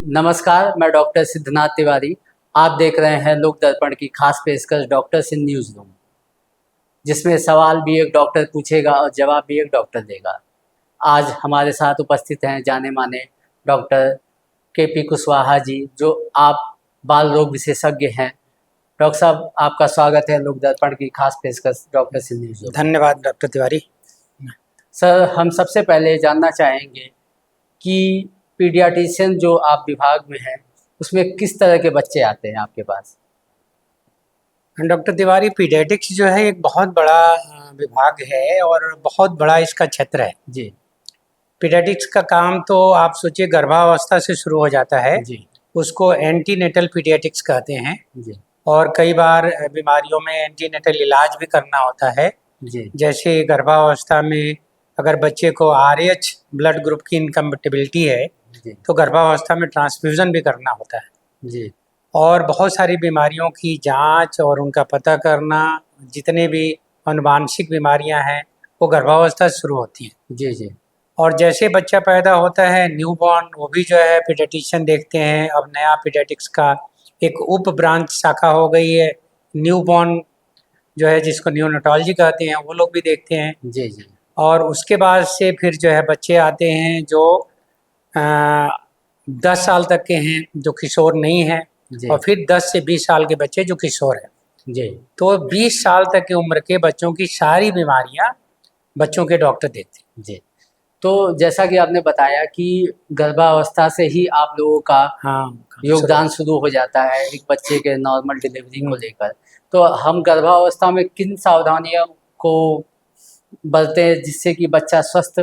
नमस्कार, मैं डॉक्टर सिद्धनाथ तिवारी। आप देख रहे हैं लोक दर्पण की खास पेशकश डॉक्टर्स इन न्यूज़ रूम, जिसमें सवाल भी एक डॉक्टर पूछेगा और जवाब भी एक डॉक्टर देगा। आज हमारे साथ उपस्थित हैं जाने माने डॉक्टर के पी कुशवाहा जी, जो आप बाल रोग विशेषज्ञ हैं। डॉक्टर साहब, आपका स्वागत है लोक दर्पण की खास पेशकश डॉक्टर्स इन न्यूज़ रूम। धन्यवाद डॉक्टर तिवारी। सर, हम सबसे पहले जानना चाहेंगे कि पीडियाट्रिशियन जो आप विभाग में हैं, उसमें किस तरह के बच्चे आते हैं आपके पास? डॉक्टर तिवारी, पीडियाट्रिक्स जो है एक बहुत बड़ा विभाग है और बहुत बड़ा इसका क्षेत्र है। जी पीडियाट्रिक्स का काम तो आप सोचिए गर्भावस्था से शुरू हो जाता है। जी उसको एंटीनेटल पीडियाट्रिक्स कहते हैं। जी और कई बार बीमारियों में एंटीनेटल इलाज भी करना होता है। जी जैसे गर्भावस्था में अगर बच्चे को RH ब्लड ग्रुप की इनकम्पेटिबिलिटी है जी तो गर्भावस्था में ट्रांसफ्यूज़न भी करना होता है। जी और बहुत सारी बीमारियों की जांच और उनका पता करना, जितने भी आनुवांशिक बीमारियां हैं वो गर्भावस्था से शुरू होती हैं। जी जी और जैसे बच्चा पैदा होता है न्यूबॉर्न, वो भी जो है पीडियाट्रिशियन देखते हैं। अब नया पीडियाट्रिक्स का एक उप ब्रांच शाखा हो गई है न्यूबॉर्न, जो है जिसको न्यूनेटोलॉजी कहते हैं, वो लोग भी देखते हैं। जी जी और उसके बाद से फिर जो है बच्चे आते हैं जो 10 साल तक के हैं, जो किशोर नहीं हैं। जी और फिर 10 से 20 साल के बच्चे जो किशोर हैं। जी तो 20 साल तक की उम्र के बच्चों की सारी बीमारियां बच्चों के डॉक्टर देखते हैं। जी। तो जैसा कि आपने बताया कि गर्भावस्था से ही आप लोगों का हाँ, योगदान शुरू हो जाता है एक बच्चे के नॉर्मल डिलीवरी को हम्म। लेकर। तो हम गर्भावस्था में किन सावधानियों को बरतें जिससे कि बच्चा स्वस्थ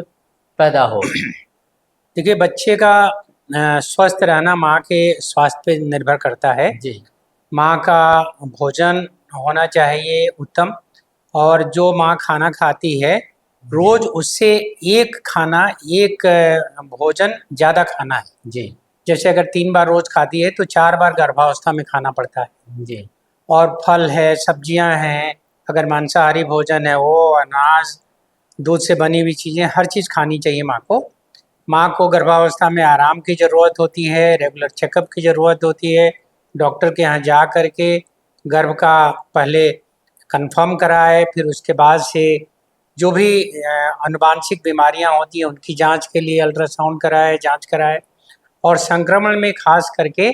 पैदा हो? देखिए, बच्चे का स्वस्थ रहना माँ के स्वास्थ्य पे निर्भर करता है। जी माँ का भोजन होना चाहिए उत्तम, और जो माँ खाना खाती है रोज उससे एक खाना, एक भोजन ज़्यादा खाना है। जी जैसे अगर 3 बार रोज खाती है तो 4 बार गर्भावस्था में खाना पड़ता है। जी और फल है, सब्जियां हैं, अगर मांसाहारी भोजन है वो, अनाज, दूध से बनी हुई चीज़ें, हर चीज़ खानी चाहिए माँ को। माँ को गर्भावस्था में आराम की ज़रूरत होती है, रेगुलर चेकअप की ज़रूरत होती है। डॉक्टर के यहाँ जा कर के गर्भ का पहले कंफर्म कराए, फिर उसके बाद से जो भी आनुवांशिक बीमारियाँ होती हैं उनकी जांच के लिए अल्ट्रासाउंड कराए, जांच कराए। और संक्रमण में खास करके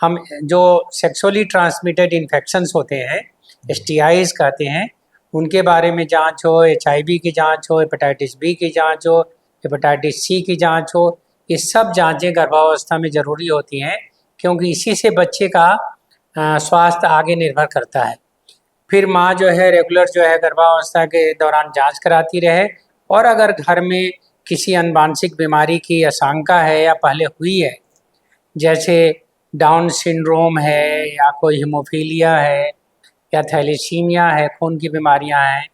हम जो सेक्सुअली ट्रांसमिटेड इन्फेक्शंस होते हैं, STIs कहते हैं, उनके बारे में जांच हो, HIV की जांच हो, हेपेटाइटिस B की जांच हो, हेपेटाइटिस C की जांच हो, ये सब जांचें गर्भावस्था में ज़रूरी होती हैं, क्योंकि इसी से बच्चे का स्वास्थ्य आगे निर्भर करता है। फिर माँ जो है रेगुलर जो है गर्भावस्था के दौरान जांच कराती रहे। और अगर घर में किसी अनुवांशिक बीमारी की आशंका है या पहले हुई है, जैसे डाउन सिंड्रोम है या कोई हीमोफीलिया है या थैलेसीमिया है, खून की बीमारियां हैं,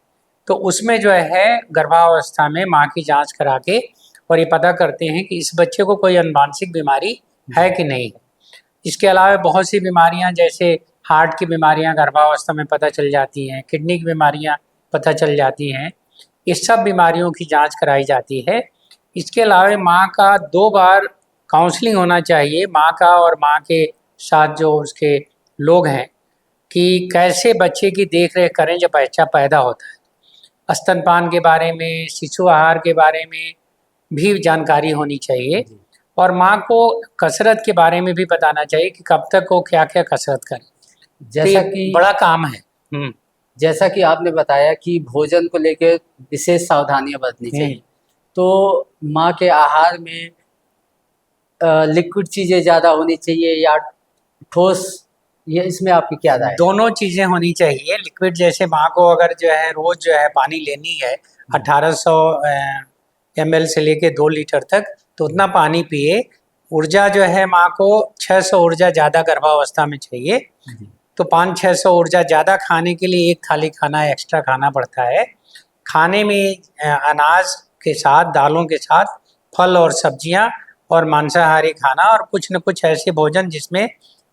तो उसमें जो है गर्भावस्था में माँ की जांच करा के और ये पता करते हैं कि इस बच्चे को कोई अनुवांशिक बीमारी है कि नहीं है। इसके अलावा बहुत सी बीमारियां, जैसे हार्ट की बीमारियां गर्भावस्था में पता चल जाती हैं, किडनी की बीमारियां पता चल जाती हैं। इस सब बीमारियों की जांच कराई जाती है। इसके अलावा माँ का 2 बार काउंसलिंग होना चाहिए, माँ का और माँ के साथ जो उसके लोग हैं, कि कैसे बच्चे की देख रेख करें जब बच्चा पैदा होता है। स्तनपान के बारे में, शिशु आहार के बारे में भी जानकारी होनी चाहिए। जी। और माँ को कसरत के बारे में भी बताना चाहिए कि कब तक वो क्या क्या कसरत करे। तो जैसा ये कि बड़ा काम है। जैसा कि आपने बताया कि भोजन को लेकर विशेष सावधानियां बरतनी चाहिए, तो माँ के आहार में लिक्विड चीज़ें ज़्यादा होनी चाहिए या ठोस, ये इसमें आपकी क्या राय है? दोनों चीज़ें होनी चाहिए। लिक्विड जैसे माँ को अगर जो है रोज जो है पानी लेनी है 1800 ml से लेके 2 लीटर तक, तो उतना पानी पिए। ऊर्जा जो है माँ को 600 ऊर्जा ज़्यादा गर्भावस्था में चाहिए, जी तो 500-600 ऊर्जा ज़्यादा खाने के लिए एक थाली खाना एक्स्ट्रा खाना पड़ता है। खाने में अनाज के साथ, दालों के साथ फल और सब्जियां और मांसाहारी खाना, और कुछ न कुछ ऐसे भोजन जिसमें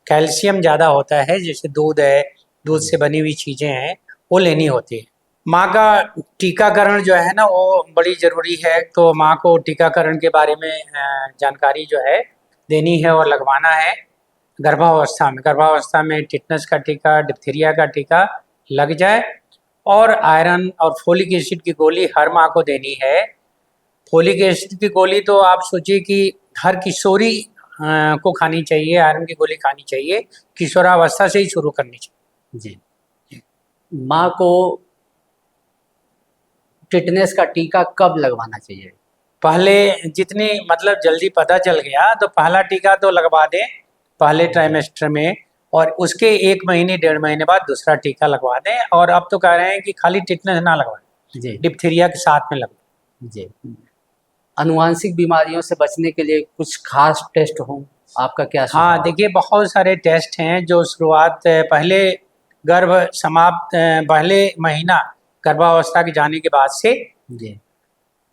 कैल्शियम ज़्यादा होता है, जैसे दूध है, दूध से बनी हुई चीज़ें हैं, वो लेनी होती है। माँ का टीकाकरण जो है ना वो बड़ी ज़रूरी है, तो माँ को टीकाकरण के बारे में जानकारी जो है देनी है और लगवाना है गर्भावस्था में। गर्भावस्था में टिटनस का टीका, डिप्थीरिया का टीका लग जाए, और आयरन और फोलिक एसिड की गोली हर माँ को देनी है। फोलिक एसिड की गोली तो आप सोचिए कि हर किशोरी को खानी चाहिए, आयरन की गोली खानी चाहिए, किशोरावस्था से ही शुरू करनी चाहिए। जी। माँ को टिटनेस का टीका कब लगवाना चाहिए? पहले जितनी मतलब जल्दी पता चल गया तो पहला टीका तो लगवा दें पहले ट्राइमेस्टर में, और उसके 1 महीने 1.5 महीने बाद दूसरा टीका लगवा दें। और अब तो कह रहे हैं कि खाली टिटनेस ना लगवाएं, जी डिप्थीरिया के साथ में लगवाएं। जी। आनुवांशिक बीमारियों से बचने के लिए कुछ खास टेस्ट हो, आपका क्या सुझाव हाँ है? देखिए, बहुत सारे टेस्ट हैं जो शुरुआत पहले गर्भ समाप्त पहले महीना गर्भावस्था के जाने के बाद से जी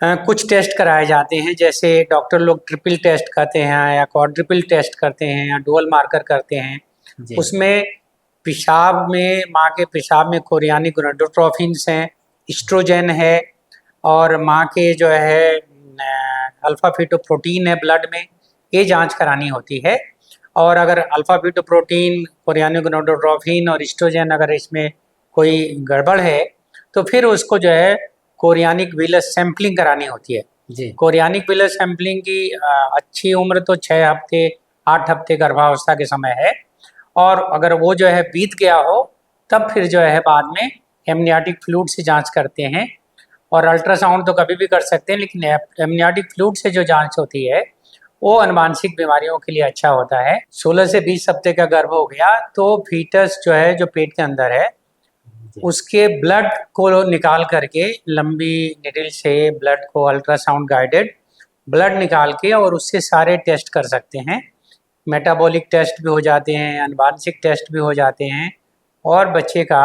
कुछ टेस्ट कराए जाते हैं। जैसे डॉक्टर लोग ट्रिपल टेस्ट करते हैं या क्वाड्रुपल टेस्ट करते हैं या डुअल मार्कर करते हैं। जी उसमें पेशाब में, माँ के पेशाब में कोरियानिक गोनाडोट्रोफिन्स हैं, एस्ट्रोजन है, और माँ के जो है अल्फा फीटोप्रोटीन है ब्लड में, ये जांच करानी होती है। और अगर अल्फा फीटोप्रोटीन, कोरियानिक गोनाडोट्रोफिन और एस्ट्रोजन अगर इसमें कोई गड़बड़ है तो फिर उसको जो है कोरियानिक विलस सैंपलिंग करानी होती है। जी कोरियानिक विलस सैंपलिंग की अच्छी उम्र तो 6 हफ्ते 8 हफ्ते गर्भावस्था के समय है, और अगर वो जो है बीत गया हो तब फिर जो है बाद में एमनियाटिक फ्लूइड से जांच करते हैं। और अल्ट्रासाउंड तो कभी भी कर सकते हैं, लेकिन एमनियाटिक फ्लूइड से जो जांच होती है वो अनुवांशिक बीमारियों के लिए अच्छा होता है। 16 से 20 हफ्ते का गर्भ हो गया तो फीटस जो है, जो पेट के अंदर है, जी उसके ब्लड को निकाल करके लंबी निडल से ब्लड को अल्ट्रासाउंड गाइडेड ब्लड निकाल के और उससे सारे टेस्ट कर सकते हैं। मेटाबॉलिक टेस्ट भी हो जाते हैं, अनुवांशिक टेस्ट भी हो जाते हैं, और बच्चे का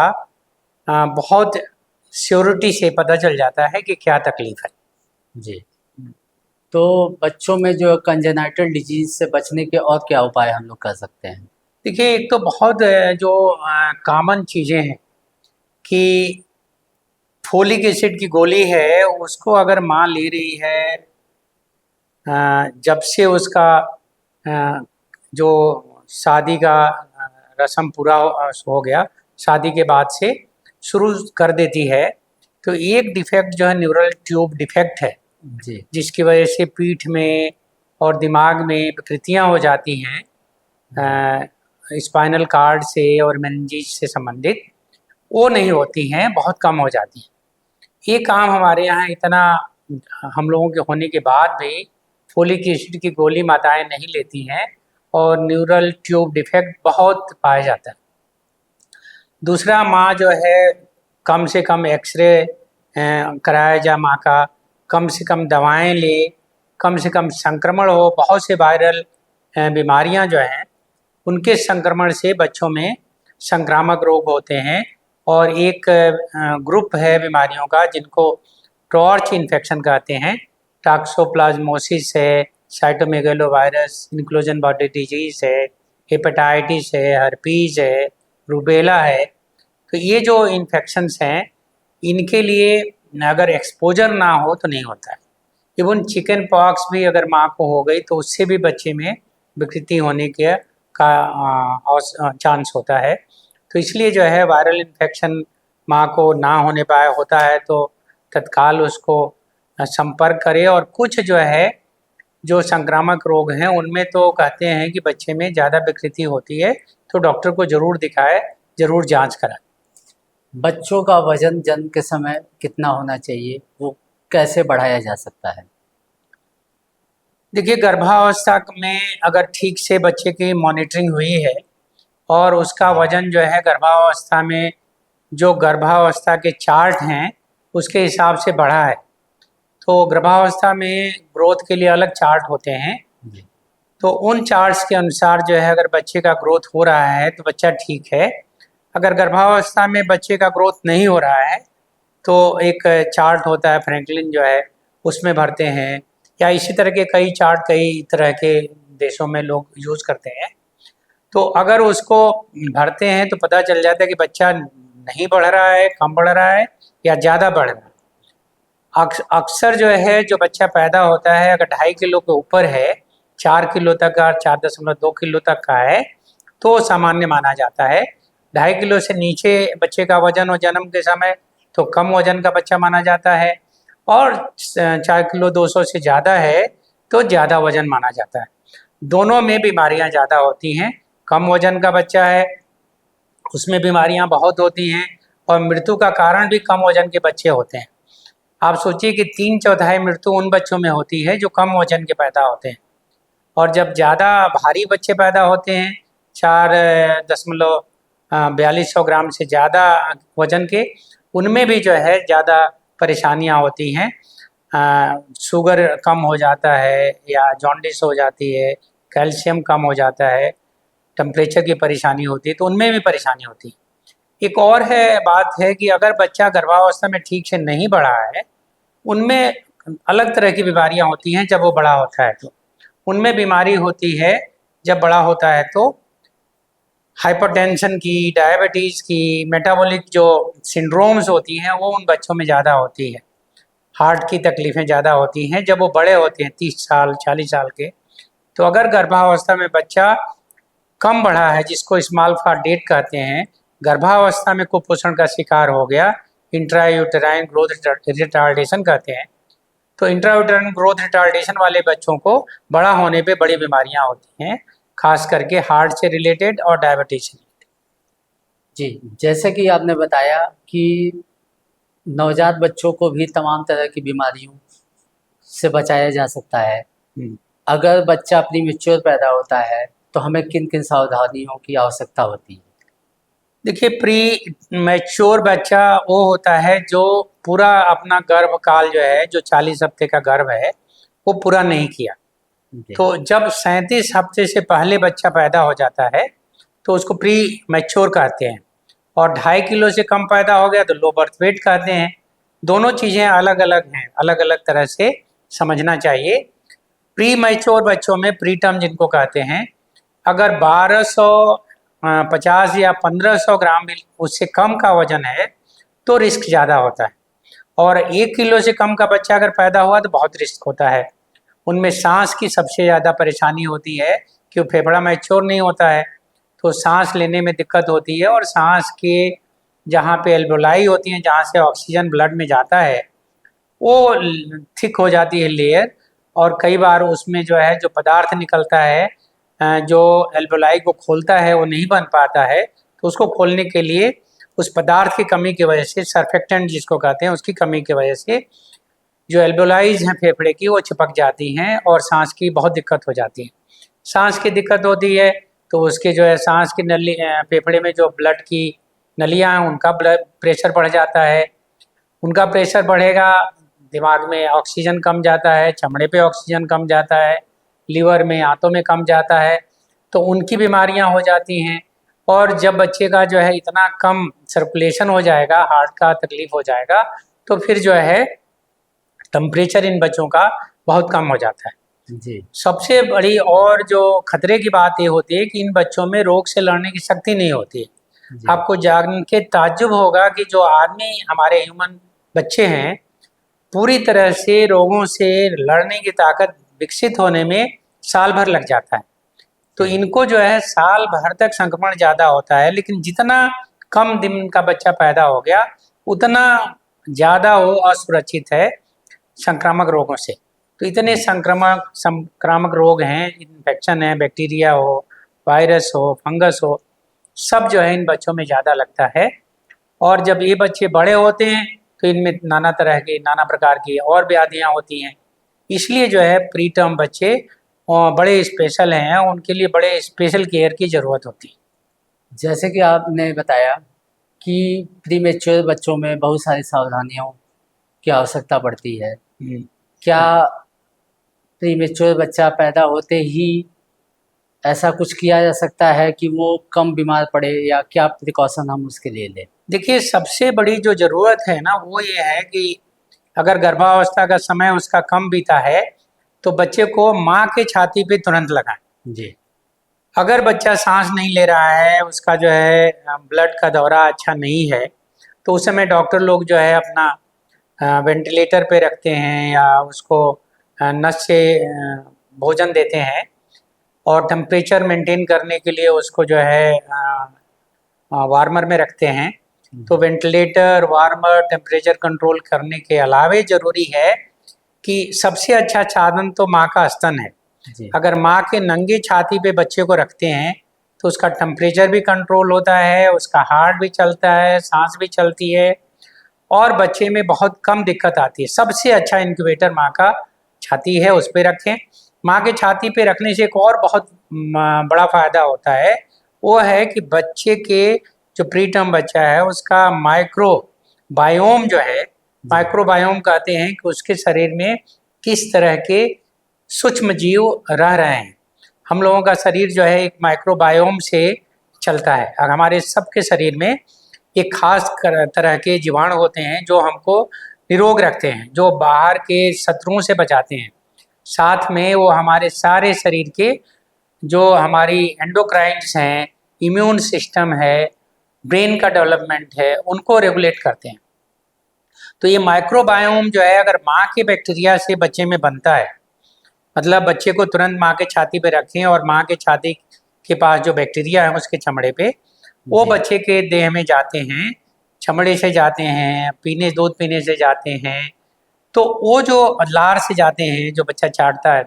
बहुत श्योरिटी से पता चल जाता है कि क्या तकलीफ है। जी। तो बच्चों में जो कंजेनाइटल डिजीज से बचने के और क्या उपाय हम लोग कर सकते हैं? देखिए, एक तो बहुत जो कॉमन चीज़ें हैं कि फोलिक एसिड की गोली है, उसको अगर माँ ले रही है जब से उसका जो शादी का रस्म पूरा हो गया, शादी के बाद से शुरू कर देती है, तो एक डिफेक्ट जो है न्यूरल ट्यूब डिफेक्ट है, जी जिसकी वजह से पीठ में और दिमाग में विकृतियाँ हो जाती हैं स्पाइनल कार्ड से और मेनिंजेस से संबंधित, वो नहीं होती हैं, बहुत कम हो जाती हैं। ये काम हमारे यहाँ इतना हम लोगों के होने के बाद भी फोलिक एसिड की गोली माताएं नहीं लेती हैं, और न्यूरल ट्यूब डिफेक्ट बहुत पाया जाता है। दूसरा, माँ जो है कम से कम एक्सरे कराया जाए माँ का, कम से कम दवाएं ले, कम से कम संक्रमण हो। बहुत से वायरल बीमारियां जो हैं उनके संक्रमण से बच्चों में संक्रामक रोग होते हैं, और एक ग्रुप है बीमारियों का जिनको टॉर्च इन्फेक्शन कहते हैं। टॉक्सोप्लाज्मोसिस है, साइटोमेगालोवायरस, इंक्लूजन बॉडी डिजीज है, हेपेटाइटिस है, हर्पीज है, रूबेला है। तो ये जो इन्फेक्शंस हैं इनके लिए अगर एक्सपोजर ना हो तो नहीं होता है। इवन चिकन पॉक्स भी अगर माँ को हो गई तो उससे भी बच्चे में विकृति होने के का चांस होता है। तो इसलिए जो है वायरल इन्फेक्शन माँ को ना होने पाए होता है तो तत्काल उसको संपर्क करे। और कुछ जो है जो संक्रामक रोग हैं उनमें तो कहते हैं कि बच्चे में ज़्यादा विकृति होती है, तो डॉक्टर को ज़रूर दिखाए, ज़रूर जांच कराए। बच्चों का वजन जन्म के समय कितना होना चाहिए, वो कैसे बढ़ाया जा सकता है? देखिए, गर्भावस्था में अगर ठीक से बच्चे की मॉनिटरिंग हुई है और उसका वजन जो है गर्भावस्था में जो गर्भावस्था के चार्ट हैं उसके हिसाब से बढ़ा है, तो गर्भावस्था में ग्रोथ के लिए अलग चार्ट होते हैं, जी तो उन चार्ट्स के अनुसार जो है अगर बच्चे का ग्रोथ हो रहा है तो बच्चा ठीक है। अगर गर्भावस्था में बच्चे का ग्रोथ नहीं हो रहा है तो एक चार्ट होता है फ्रैंकलिन जो है, उसमें भरते हैं, या इसी तरह के कई चार्ट कई तरह के देशों में लोग यूज़ करते हैं। तो अगर उसको भरते हैं तो पता चल जाता है कि बच्चा नहीं बढ़ रहा है, कम बढ़ रहा है या ज़्यादा बढ़ रहा है। अक्सर जो है जो बच्चा पैदा होता है अगर 2.5 किलो के ऊपर है 4 किलो तक का, 4.2 किलो तक का है तो सामान्य माना जाता है। 2.5 किलो से नीचे बच्चे का वजन हो जन्म के समय तो कम वजन का बच्चा माना जाता है, और 4 किलो 200 से ज़्यादा है तो ज़्यादा वजन माना जाता है। दोनों में बीमारियां ज़्यादा होती हैं। कम वजन का बच्चा है उसमें बीमारियां बहुत होती हैं, और मृत्यु का कारण भी कम वजन के बच्चे होते हैं। आप सोचिए कि 3/4 मृत्यु उन बच्चों में होती है जो कम वजन के पैदा होते हैं, और जब ज़्यादा भारी बच्चे पैदा होते हैं 4.42 ग्राम से ज़्यादा वजन के, उनमें भी जो है ज़्यादा परेशानियां होती हैं। शुगर कम हो जाता है या जॉन्डिस हो जाती है, कैल्शियम कम हो जाता है, टेम्परेचर की परेशानी होती है, तो उनमें भी परेशानी होती है। एक और है बात है कि अगर बच्चा गर्भावस्था में ठीक से नहीं बढ़ा है, उनमें अलग तरह की बीमारियां होती हैं। जब वो बड़ा होता है तो उनमें बीमारी होती है, जब बड़ा होता है तो हाइपरटेंशन की, डायबिटीज़ की, मेटाबॉलिक जो सिंड्रोम्स होती हैं वो उन बच्चों में ज़्यादा होती है। हार्ट की तकलीफ़ें ज़्यादा होती हैं जब वो बड़े होते हैं 30 साल 40 साल के। तो अगर गर्भावस्था में बच्चा कम बढ़ा है, जिसको स्मॉल फॉर डेट कहते हैं, गर्भावस्था में कुपोषण का शिकार हो गया, इंट्रायूटेराइन ग्रोथ रिटार्डेशन कहते हैं, तो इंट्रायूटेराइन ग्रोथ रिटार्डेशन वाले बच्चों को बड़ा होने पे बड़ी बीमारियां होती हैं, खास करके हार्ट से रिलेटेड और डायबिटीज से रिलेटेड। जी, जैसे कि आपने बताया कि नवजात बच्चों को भी तमाम तरह की बीमारियों से बचाया जा सकता है। अगर बच्चा प्रीमेच्योर पैदा होता है तो हमें किन किन सावधानियों की आवश्यकता होती है? देखिए, प्री मैच्योर बच्चा वो होता है जो पूरा अपना गर्भ काल जो है, जो 40 हफ्ते का गर्भ है, वो पूरा नहीं किया। जी, तो जब 37 हफ्ते से पहले बच्चा पैदा हो जाता है तो उसको प्री मैच्योर कहते हैं, और 2.5 किलो से कम पैदा हो गया तो लो बर्थ वेट कहते हैं। दोनों चीज़ें अलग अलग हैं, अलग अलग तरह से समझना चाहिए। प्री मैच्योर बच्चों में, प्री टर्म जिनको कहते हैं, अगर 1250 या 1500 ग्राम उससे कम का वजन है तो रिस्क ज़्यादा होता है, और 1 किलो से कम का बच्चा अगर पैदा हुआ तो बहुत रिस्क होता है। उनमें सांस की सबसे ज़्यादा परेशानी होती है कि फेफड़ा मैच्योर नहीं होता है, तो सांस लेने में दिक्कत होती है, और सांस के जहाँ पे एल्वेओलाई होती हैं, जहाँ से ऑक्सीजन ब्लड में जाता है, वो थिक हो जाती है लेयर, और कई बार उसमें जो है जो पदार्थ निकलता है, जो एल्वेओलाई को खोलता है, वो नहीं बन पाता है। तो उसको खोलने के लिए उस पदार्थ की कमी की वजह से, सर्फेक्टेंट जिसको कहते हैं, उसकी कमी की वजह से जो एल्वेओलाइज हैं फेफड़े की, वो चिपक जाती हैं और सांस की बहुत दिक्कत हो जाती है। सांस की दिक्कत होती है तो उसके जो है सांस की नली, फेफड़े में जो ब्लड की नलियाँ हैं उनका ब्लड प्रेशर बढ़ जाता है। उनका प्रेशर बढ़ेगा, दिमाग में ऑक्सीजन कम जाता है, चमड़े पे ऑक्सीजन कम जाता है, लीवर में, आंतों में कम जाता है, तो उनकी बीमारियां हो जाती हैं। और जब बच्चे का जो है इतना कम सर्कुलेशन हो जाएगा, हार्ट का तकलीफ हो जाएगा, तो फिर जो है टेम्परेचर इन बच्चों का बहुत कम हो जाता है। जी, सबसे बड़ी और जो खतरे की बात ये होती है कि इन बच्चों में रोग से लड़ने की शक्ति नहीं होती है। जी, आपको जान के ताज्जुब होगा कि जो आदमी, हमारे ह्यूमन बच्चे हैं, पूरी तरह से रोगों से लड़ने की ताकत विकसित होने में साल भर लग जाता है। तो जी, इनको जो है साल भर तक संक्रमण ज़्यादा होता है, लेकिन जितना कम दिन का बच्चा पैदा हो गया उतना ज़्यादा वो असुरक्षित है संक्रामक रोगों से। तो इतने संक्रामक रोग हैं, इन्फेक्शन है, बैक्टीरिया हो, वायरस हो, फंगस हो, सब जो है इन बच्चों में ज़्यादा लगता है। और जब ये बच्चे बड़े होते हैं तो इनमें नाना तरह की, नाना प्रकार की और व्याधियाँ होती हैं। इसलिए जो है प्री टर्म बच्चे बड़े स्पेशल हैं, उनके लिए बड़े स्पेशल केयर की ज़रूरत होती है। जैसे कि आपने बताया कि प्रीमेच्योर बच्चों में बहुत सारी सावधानियों की आवश्यकता पड़ती है। क्या प्रीमेच्योर बच्चा पैदा होते ही ऐसा कुछ किया जा सकता है कि वो कम बीमार पड़े, या क्या प्रिकॉशन हम उसके लिए लें? देखिए, सबसे बड़ी जो ज़रूरत है ना वो ये है कि अगर गर्भावस्था का समय उसका कम बीता है तो बच्चे को माँ के छाती पे तुरंत लगाएं। जी, अगर बच्चा सांस नहीं ले रहा है, उसका जो है ब्लड का दौरा अच्छा नहीं है, तो उस समय डॉक्टर लोग जो है अपना वेंटिलेटर पे रखते हैं, या उसको नस से भोजन देते हैं और टेम्परेचर मेंटेन करने के लिए उसको जो है वार्मर में रखते हैं। तो वेंटिलेटर, वार्मर, टेम्परेचर कंट्रोल करने के अलावे ज़रूरी है कि सबसे अच्छा साधन तो माँ का स्तन है। जी अगर माँ के नंगे छाती पे बच्चे को रखते हैं तो उसका टेम्परेचर भी कंट्रोल होता है, उसका हार्ट भी चलता है, सांस भी चलती है और बच्चे में बहुत कम दिक्कत आती है। सबसे अच्छा इंक्यूबेटर माँ का छाती है, उस पर रखें। माँ के छाती पे रखने से एक और बहुत बड़ा फायदा होता है, वो है कि बच्चे के जो प्रीटर्म बच्चा है उसका माइक्रो बायोम जो है, माइक्रो बायोम कहते हैं कि उसके शरीर में किस तरह के सूक्ष्म जीव रह रहे हैं। हम लोगों का शरीर जो है एक माइक्रोबायोम से चलता है और हमारे सबके शरीर में एक खास तरह के जीवाणु होते हैं जो हमको निरोग रखते हैं, जो बाहर के शत्रुओं से बचाते हैं। साथ में वो हमारे सारे शरीर के जो हमारी एंडोक्राइन्स हैं, इम्यून सिस्टम है, ब्रेन का डेवलपमेंट है, उनको रेगुलेट करते हैं। तो ये माइक्रोबायोम जो है अगर माँ के बैक्टीरिया से बच्चे में बनता है, मतलब बच्चे को तुरंत माँ के छाती पे रखें और माँ के छाती के पास जो बैक्टीरिया है उसके चमड़े पे, वो जी बच्चे के देह में जाते हैं, चमड़े से जाते हैं, दूध पीने से जाते हैं, तो वो जो लार से जाते हैं जो बच्चा चाटता है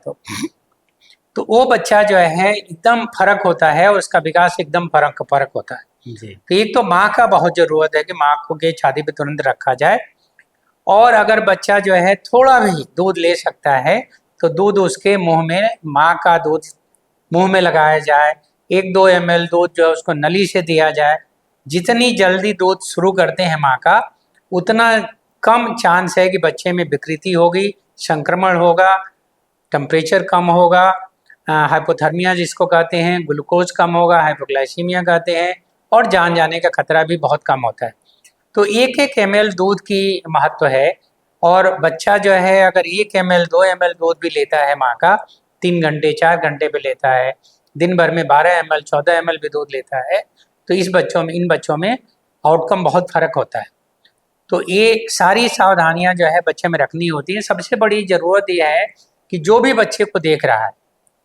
तो वो बच्चा जो है एकदम फर्क होता है, उसका विकास एकदम फर्क होता है। जी तो एक तो माँ का बहुत ज़रूरत है कि माँ को के छाती पे तुरंत रखा जाए और अगर बच्चा जो है थोड़ा भी दूध ले सकता है तो दूध उसके मुंह में, माँ का दूध मुंह में लगाया जाए। 1-2 ml दूध जो है उसको नली से दिया जाए। जितनी जल्दी दूध शुरू करते हैं माँ का, उतना कम चांस है कि बच्चे में विकृति होगी, संक्रमण होगा, टेम्परेचर कम होगा, हाइपोथर्मिया जिसको कहते हैं, ग्लूकोज कम होगा, हाइपोग्लाइसीमिया कहते हैं, और जान जाने का खतरा भी बहुत कम होता है। तो 1-1 ml दूध की महत्व है और बच्चा जो है अगर 1 ml 2 ml दूध भी लेता है माँ का, 3 घंटे 4 घंटे पे लेता है, दिन भर में 12 ml 14 ml भी दूध लेता है, तो इन बच्चों में आउटकम बहुत फर्क होता है। तो ये सारी सावधानियां जो है बच्चे में रखनी होती है। सबसे बड़ी ज़रूरत यह है कि जो भी बच्चे को देख रहा है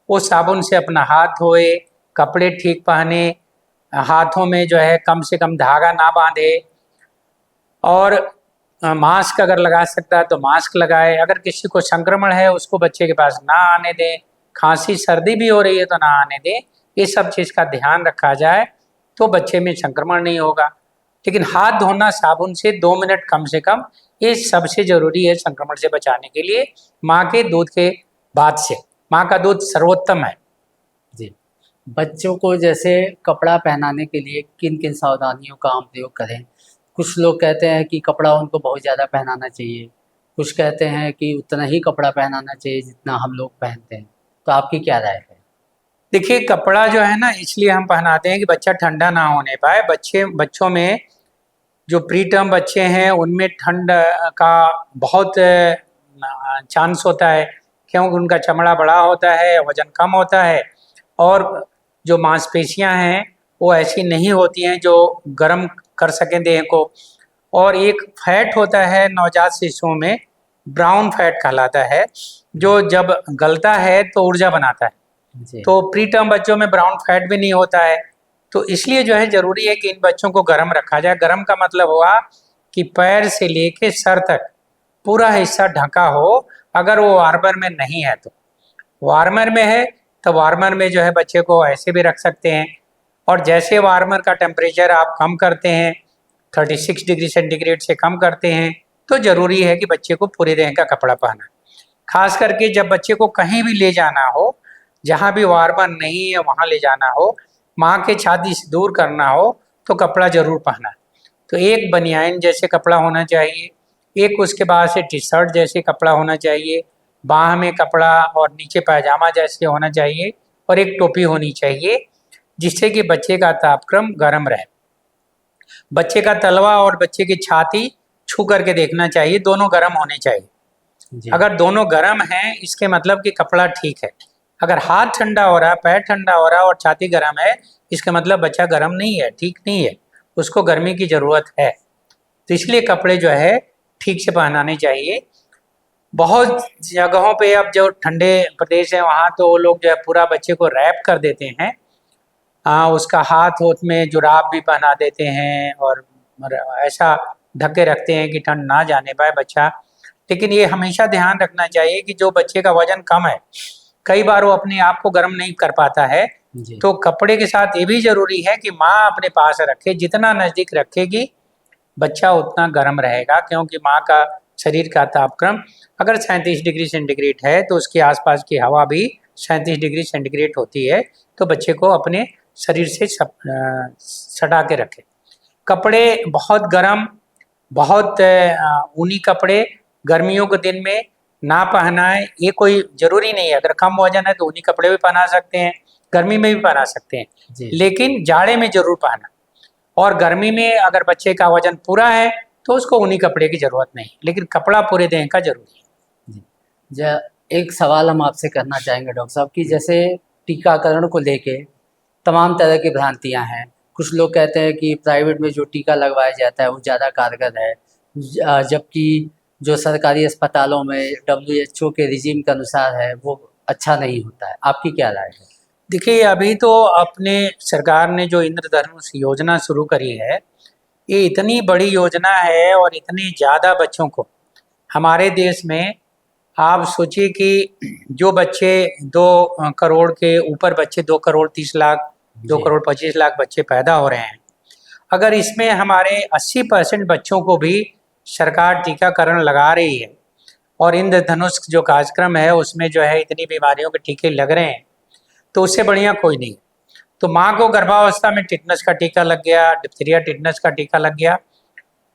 वो साबुन से अपना हाथ धोए, कपड़े ठीक पहने, हाथों में जो है कम से कम धागा ना बांधे और मास्क अगर लगा सकता है तो मास्क लगाए। अगर किसी को संक्रमण है उसको बच्चे के पास ना आने दें, खांसी सर्दी भी हो रही है तो ना आने दें। ये सब चीज़ का ध्यान रखा जाए तो बच्चे में संक्रमण नहीं होगा। लेकिन हाथ धोना साबुन से 2 मिनट कम से कम, ये सबसे ज़रूरी है संक्रमण से बचाने के लिए। माँ के दूध के बाद से माँ का दूध सर्वोत्तम है। जी बच्चों को जैसे कपड़ा पहनाने के लिए किन किन सावधानियों का हम प्रयोग करें? कुछ लोग कहते हैं कि कपड़ा उनको बहुत ज़्यादा पहनाना चाहिए, कुछ कहते हैं कि उतना ही कपड़ा पहनाना चाहिए जितना हम लोग पहनते हैं। तो आपकी क्या राय है? देखिए, कपड़ा जो है ना इसलिए हम पहनाते हैं कि बच्चा ठंडा ना होने पाए। बच्चों में जो प्री टर्म बच्चे हैं उनमें ठंड का बहुत चांस होता है, क्योंकि उनका चमड़ा बड़ा होता है, वजन कम होता है और जो मांसपेशियां हैं वो ऐसी नहीं होती हैं जो गर्म कर सकें देह को। और एक फैट होता है नवजात शिशुओं में, ब्राउन फैट कहलाता है, जो जब गलता है तो ऊर्जा बनाता है। जी तो प्री टर्म बच्चों में ब्राउन फैट भी नहीं होता है। तो इसलिए जो है ज़रूरी है कि इन बच्चों को गर्म रखा जाए। गर्म का मतलब हुआ कि पैर से लेके सर तक पूरा हिस्सा ढका हो। अगर वो वार्मर में नहीं है तो, वार्मर में है तो वार्मर में जो है बच्चे को ऐसे भी रख सकते हैं। और जैसे वार्मर का टेम्परेचर आप कम करते हैं, 36 डिग्री सेंटीग्रेड से कम करते हैं, तो ज़रूरी है कि बच्चे को पूरे देह का कपड़ा पहना। खास करके जब बच्चे को कहीं भी ले जाना हो, जहाँ भी वार्मर नहीं है वहाँ ले जाना हो, माँ के छाती से दूर करना हो, तो कपड़ा जरूर पहना। तो एक बनियान जैसे कपड़ा होना चाहिए, एक उसके बाद से टी शर्ट जैसे कपड़ा होना चाहिए, बाह में कपड़ा और नीचे पैजामा जैसे होना चाहिए, और एक टोपी होनी चाहिए जिससे कि बच्चे का तापक्रम गर्म रहे। बच्चे का तलवा और बच्चे की छाती छू करके देखना चाहिए, दोनों गर्म होने चाहिए। जी अगर दोनों गर्म हैं इसके मतलब कि कपड़ा ठीक है। अगर हाथ ठंडा हो रहा है, पैर ठंडा हो रहा है और छाती गर्म है, इसका मतलब बच्चा गर्म नहीं है, ठीक नहीं है, उसको गर्मी की ज़रूरत है। तो इसलिए कपड़े जो है ठीक से पहनाने चाहिए। बहुत जगहों पे अब जो ठंडे प्रदेश है वहाँ तो वो लोग जो है पूरा बच्चे को रैप कर देते हैं। उसका हाथ होत में जुराब भी पहना देते हैं और ऐसा ढक के रखते हैं कि ठंड ना जाने पाए बच्चा। लेकिन ये हमेशा ध्यान रखना चाहिए कि जो बच्चे का वजन कम है, कई बार वो अपने आप को गर्म नहीं कर पाता है, जी तो कपड़े के साथ ये भी जरूरी है कि माँ अपने पास रखे, जितना नजदीक रखेगी बच्चा उतना गर्म रहेगा, क्योंकि माँ का शरीर का तापक्रम अगर 37 डिग्री सेंटीग्रेड है तो उसके आसपास की हवा भी 37 डिग्री सेंटीग्रेड होती है। तो बच्चे को अपने शरीर से सटा के रखें। कपड़े बहुत गर्म, बहुत ऊनी कपड़े गर्मियों के दिन में ना पहनाएं, ये कोई जरूरी नहीं है। अगर कम वजन है तो ऊनी कपड़े भी पहना सकते हैं, गर्मी में भी पहना सकते हैं, जी लेकिन जाड़े में जरूर पहना। और गर्मी में अगर बच्चे का वजन पूरा है तो उसको ऊनी कपड़े की जरूरत नहीं, लेकिन कपड़ा पूरे देह का जरूरी है। जी। एक सवाल हम आपसे करना चाहेंगे डॉक्टर साहब कि जैसे टीकाकरण को लेके तमाम तरह की भ्रांतियां हैं। कुछ लोग कहते हैं कि प्राइवेट में जो टीका लगवाया जाता है वो ज़्यादा कारगर है, जबकि जो सरकारी अस्पतालों में WHO के रिजीम के अनुसार है वो अच्छा नहीं होता है। आपकी क्या राय है? देखिए, अभी तो अपने सरकार ने जो इंद्रधनुष योजना शुरू करी है, ये इतनी बड़ी योजना है और इतने ज़्यादा बच्चों को हमारे देश में, आप सोचिए कि जो बच्चे 2 करोड़ के ऊपर बच्चे, 2 करोड़ 30 लाख, दो जी करोड़ 25 लाख बच्चे पैदा हो रहे हैं। अगर इसमें हमारे 80% बच्चों को भी सरकार टीकाकरण लगा रही है और इंद्रधनुष जो कार्यक्रम है उसमें जो है इतनी बीमारियों के टीके लग रहे हैं, तो उससे बढ़िया कोई नहीं। तो माँ को गर्भावस्था में टिटनस का टीका लग गया, डिप्थीरिया टिटनस का टीका लग गया,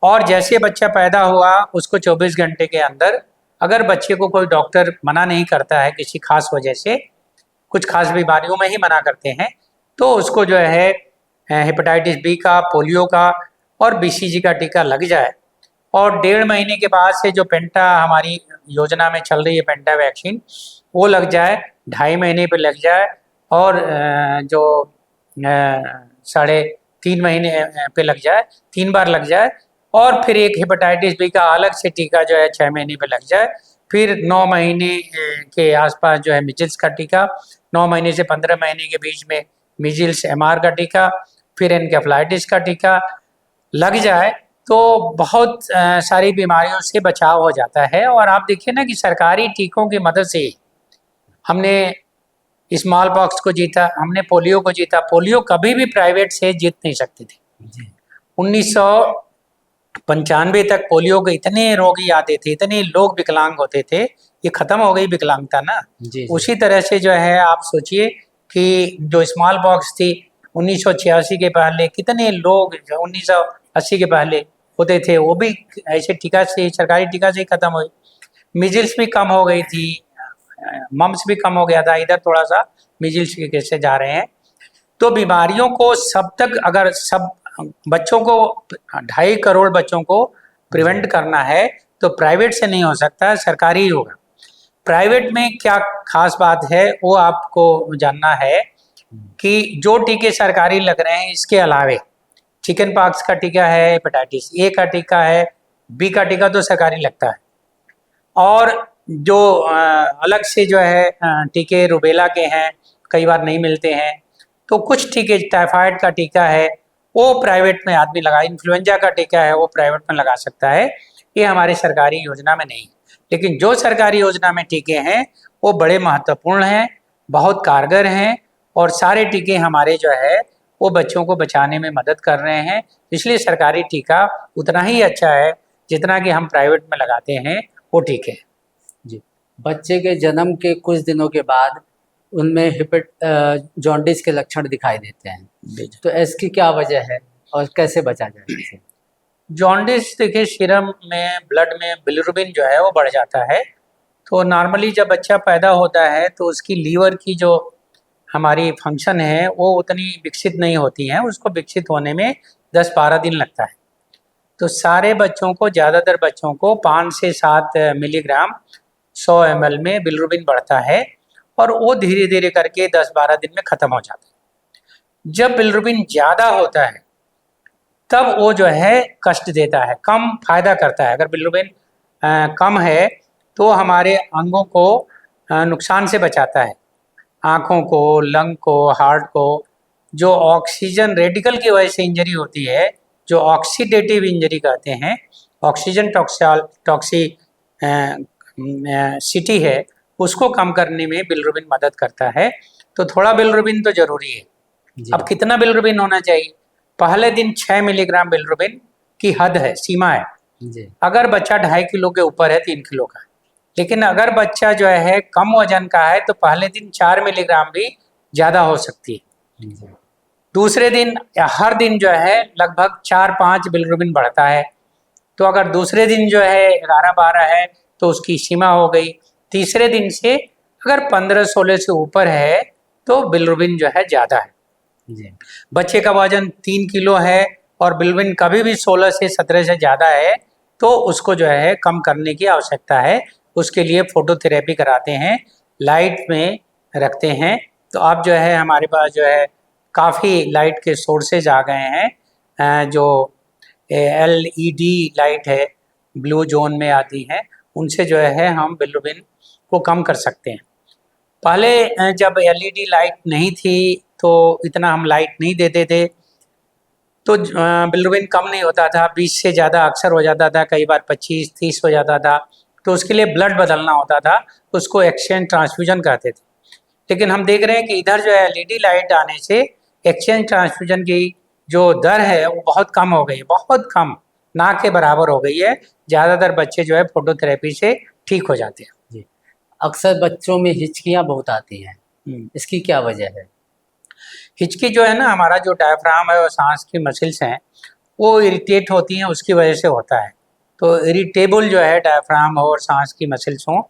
और जैसे बच्चा पैदा हुआ उसको 24 घंटे के अंदर, अगर बच्चे को कोई डॉक्टर मना नहीं करता है किसी खास वजह से, कुछ खास बीमारियों में ही मना करते हैं, तो उसको जो है हेपेटाइटिस बी का, पोलियो का और BCG का टीका लग जाए, और 1.5 महीने के बाद से जो पेंटा हमारी योजना में चल रही है, पेंटा वैक्सीन, वो लग जाए, 2.5 महीने पे लग जाए, और जो 3.5 महीने पे लग जाए, 3 बार लग जाए, और फिर एक हेपेटाइटिस बी का अलग से टीका जो है 6 महीने पे लग जाए, फिर 9 महीने के आसपास जो है मिजिल्स का टीका, 9 महीने से 15 महीने के बीच में मिजिल्स MR का टीका, फिर एनकेफेलाइटिस का टीका लग जाए, तो बहुत सारी बीमारियों से बचाव हो जाता है। और आप देखिए ना कि सरकारी टीकों की मदद से हमने स्मॉल पॉक्स को जीता, हमने पोलियो को जीता। पोलियो कभी भी प्राइवेट से जीत नहीं सकती थी। जी 1995 तक पोलियो के इतने रोगी आते थे, इतने लोग विकलांग होते थे, ये खत्म हो गई विकलांगता ना। जी उसी तरह से जो है आप सोचिए कि जो स्मॉल पॉक्स थी 1986 के पहले, कितने लोग 1980 के पहले होते थे, वो भी ऐसे टीका से, सरकारी टीका से ही खत्म हुई। मिजिल्स भी कम हो गई थी, मम्स भी कम हो गया था, इधर थोड़ा सा मिजिल्स के केस से जा रहे हैं। तो बीमारियों को सब तक, अगर सब बच्चों को, 2.5 करोड़ बच्चों को प्रिवेंट करना है तो प्राइवेट से नहीं हो सकता, सरकारी ही होगा। प्राइवेट में क्या खास बात है वो आपको जानना है कि जो टीके सरकारी लग रहे हैं, इसके अलावे चिकन पॉक्स का टीका है, हेपेटाइटिस ए का टीका है, बी का टीका तो सरकारी लगता है, और जो अलग से जो है टीके रुबेला के हैं, कई बार नहीं मिलते हैं, तो कुछ टीके, टाइफाइड का टीका है वो प्राइवेट में आदमी लगा, इन्फ्लुएंजा का टीका है वो प्राइवेट में लगा सकता है, ये हमारी सरकारी योजना में नहीं। लेकिन जो सरकारी योजना में टीके हैं वो बड़े महत्वपूर्ण हैं, बहुत कारगर हैं, और सारे टीके हमारे जो है वो बच्चों को बचाने में मदद कर रहे हैं। इसलिए सरकारी टीका उतना ही अच्छा है जितना कि हम प्राइवेट में लगाते हैं वो टीके। जी। बच्चे के जन्म के कुछ दिनों के बाद उनमें जॉन्डिस के लक्षण दिखाई देते हैं, तो इसकी क्या वजह है और कैसे बचा जाए इसे? जॉन्डिस, देखिए, सीरम में, ब्लड में बिलिरुबिन जो है वो बढ़ जाता है। तो नॉर्मली जब बच्चा पैदा होता है तो उसकी लीवर की जो हमारी फंक्शन है वो उतनी विकसित नहीं होती है, उसको विकसित होने में 10-12 दिन लगता है। तो सारे बच्चों को, ज़्यादातर बच्चों को 5 से 7 मिलीग्राम 100 ml में बिलिरुबिन बढ़ता है, और वो धीरे धीरे करके 10-12 दिन में ख़त्म हो जाता है। जब बिलिरुबिन ज़्यादा होता है तब वो जो है कष्ट देता है, कम फायदा करता है। अगर बिलिरुबिन कम है तो हमारे अंगों को नुकसान से बचाता है, आँखों को, लंग को, हार्ट को। जो ऑक्सीजन रेडिकल की वजह से इंजरी होती है, जो ऑक्सीडेटिव इंजरी कहते हैं, ऑक्सीजन टॉक्सी सिटी है, उसको कम करने में बिलिरुबिन मदद करता है। तो थोड़ा बिलिरुबिन तो जरूरी है। जी अब कितना बिलिरुबिन होना चाहिए? पहले दिन 6 मिलीग्राम बिलिरुबिन की हद है, सीमा है। जी अगर बच्चा 2.5 किलो के ऊपर है, 3 किलो का। लेकिन अगर बच्चा जो है कम वजन का है तो पहले दिन 4 मिलीग्राम भी ज़्यादा हो सकती है। जी दूसरे दिन या हर दिन जो है लगभग 4-5 बिलिरुबिन बढ़ता है। तो अगर दूसरे दिन जो है 11-12 है तो उसकी सीमा हो गई। तीसरे दिन से अगर 15-16 से ऊपर है तो बिलिरुबिन जो है ज़्यादा है। जी बच्चे का वजन 3 किलो है और बिलिरुबिन कभी भी 16 से 17 से ज़्यादा है तो उसको जो है कम करने की आवश्यकता है। उसके लिए फोटोथेरेपी कराते हैं, लाइट में रखते हैं। तो अब जो है हमारे पास जो है काफ़ी लाइट के सोर्सेज आ गए हैं, जो LED लाइट है, ब्लू जोन में आती है, उनसे जो है हम बिलिरुबिन को कम कर सकते हैं। पहले जब LED लाइट नहीं थी तो इतना हम लाइट नहीं देते थे, तो बिलिरुबिन कम नहीं होता था, 20 से ज़्यादा अक्सर हो जाता था, कई बार 25-30 हो जाता था। तो उसके लिए ब्लड बदलना होता था, उसको एक्सचेंज ट्रांसफ्यूजन कहते थे। लेकिन हम देख रहे हैं कि इधर जो है LED लाइट आने से एक्सचेंज ट्रांसफ्यूजन की जो दर है वो बहुत कम हो गई है, बहुत कम, ना के बराबर हो गई है। ज़्यादातर बच्चे जो है फोटोथेरेपी से ठीक हो जाते हैं। जी अक्सर बच्चों में हिचकियाँ बहुत आती हैं, इसकी क्या वजह है? हिचकी जो है ना, हमारा जो डायफ्राम है और सांस की मसल्स हैं वो इरिटेट होती हैं, उसकी वजह से होता है। तो इरिटेबल जो है डायफ्राम हो और सांस की मसल्स हो,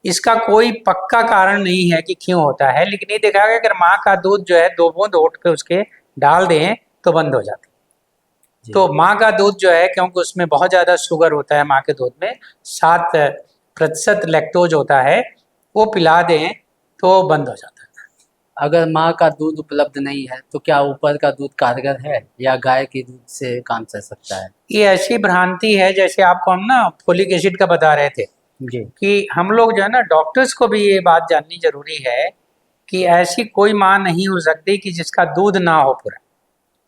इसका कोई पक्का कारण नहीं है कि क्यों होता है। लेकिन ये देखा गया अगर माँ का दूध जो है 2 बूंद ओट के उसके डाल दें तो बंद हो जाता है। जी तो माँ का दूध जो है, क्योंकि उसमें बहुत ज़्यादा शुगर होता है, माँ के दूध में 7% लैक्टोज होता है, वो पिला दें तो बंद हो जाता है। अगर माँ का दूध उपलब्ध नहीं है तो क्या ऊपर का दूध कारगर है या गाय के दूध से काम चल सकता है? ये ऐसी भ्रांति है, जैसे आपको हम ना फोलिक एसिड का बता रहे थे जी कि हम लोग जो है ना, डॉक्टर्स को भी ये बात जाननी जरूरी है कि ऐसी कोई माँ नहीं हो सकती कि जिसका दूध ना हो पूरा।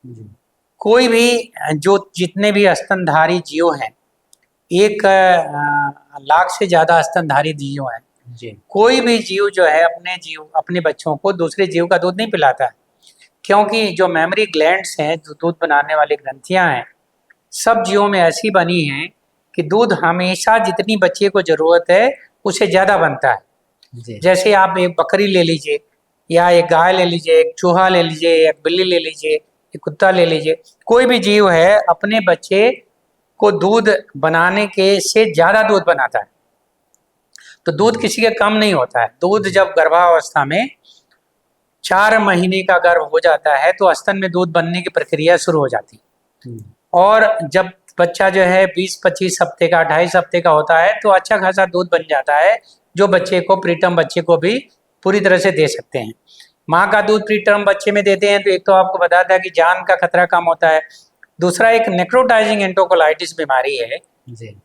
जी कोई भी जो जितने भी स्तनधारी जीव हैं, 1 लाख से ज़्यादा स्तनधारी जीव हैं, जी कोई भी जीव जो है अपने बच्चों को दूसरे जीव का दूध नहीं पिलाता है। क्योंकि जो मेमोरी ग्लैंड्स हैं, जो दूध बनाने वाली ग्रंथियां हैं, सब जीवों में ऐसी बनी हैं कि दूध हमेशा जितनी बच्चे को जरूरत है उससे ज़्यादा बनता है। जी जैसे आप एक बकरी ले लीजिए, या एक गाय ले लीजिए, एक चूहा ले लीजिए, एक बिल्ली ले लीजिए, एक कुत्ता ले लीजिए, कोई भी जीव है अपने बच्चे को दूध बनाने के से ज़्यादा दूध बनाता है। तो दूध किसी का कम नहीं होता है। दूध जब गर्भावस्था में 4 महीने का गर्भ हो जाता है तो स्तन में दूध बनने की प्रक्रिया शुरू हो जाती है। और जब बच्चा जो है 20-25 हफ्ते का, 2.5 हफ्ते का होता है तो अच्छा खासा दूध बन जाता है, जो बच्चे को, प्रीटर्म बच्चे को भी पूरी तरह से दे सकते हैं। माँ का दूध प्रीटर्म बच्चे में देते हैं तो एक तो आपको बताया था कि जान का खतरा कम होता है। दूसरा एक नेक्रोटाइजिंग एंटोकोलाइटिस बीमारी है, जी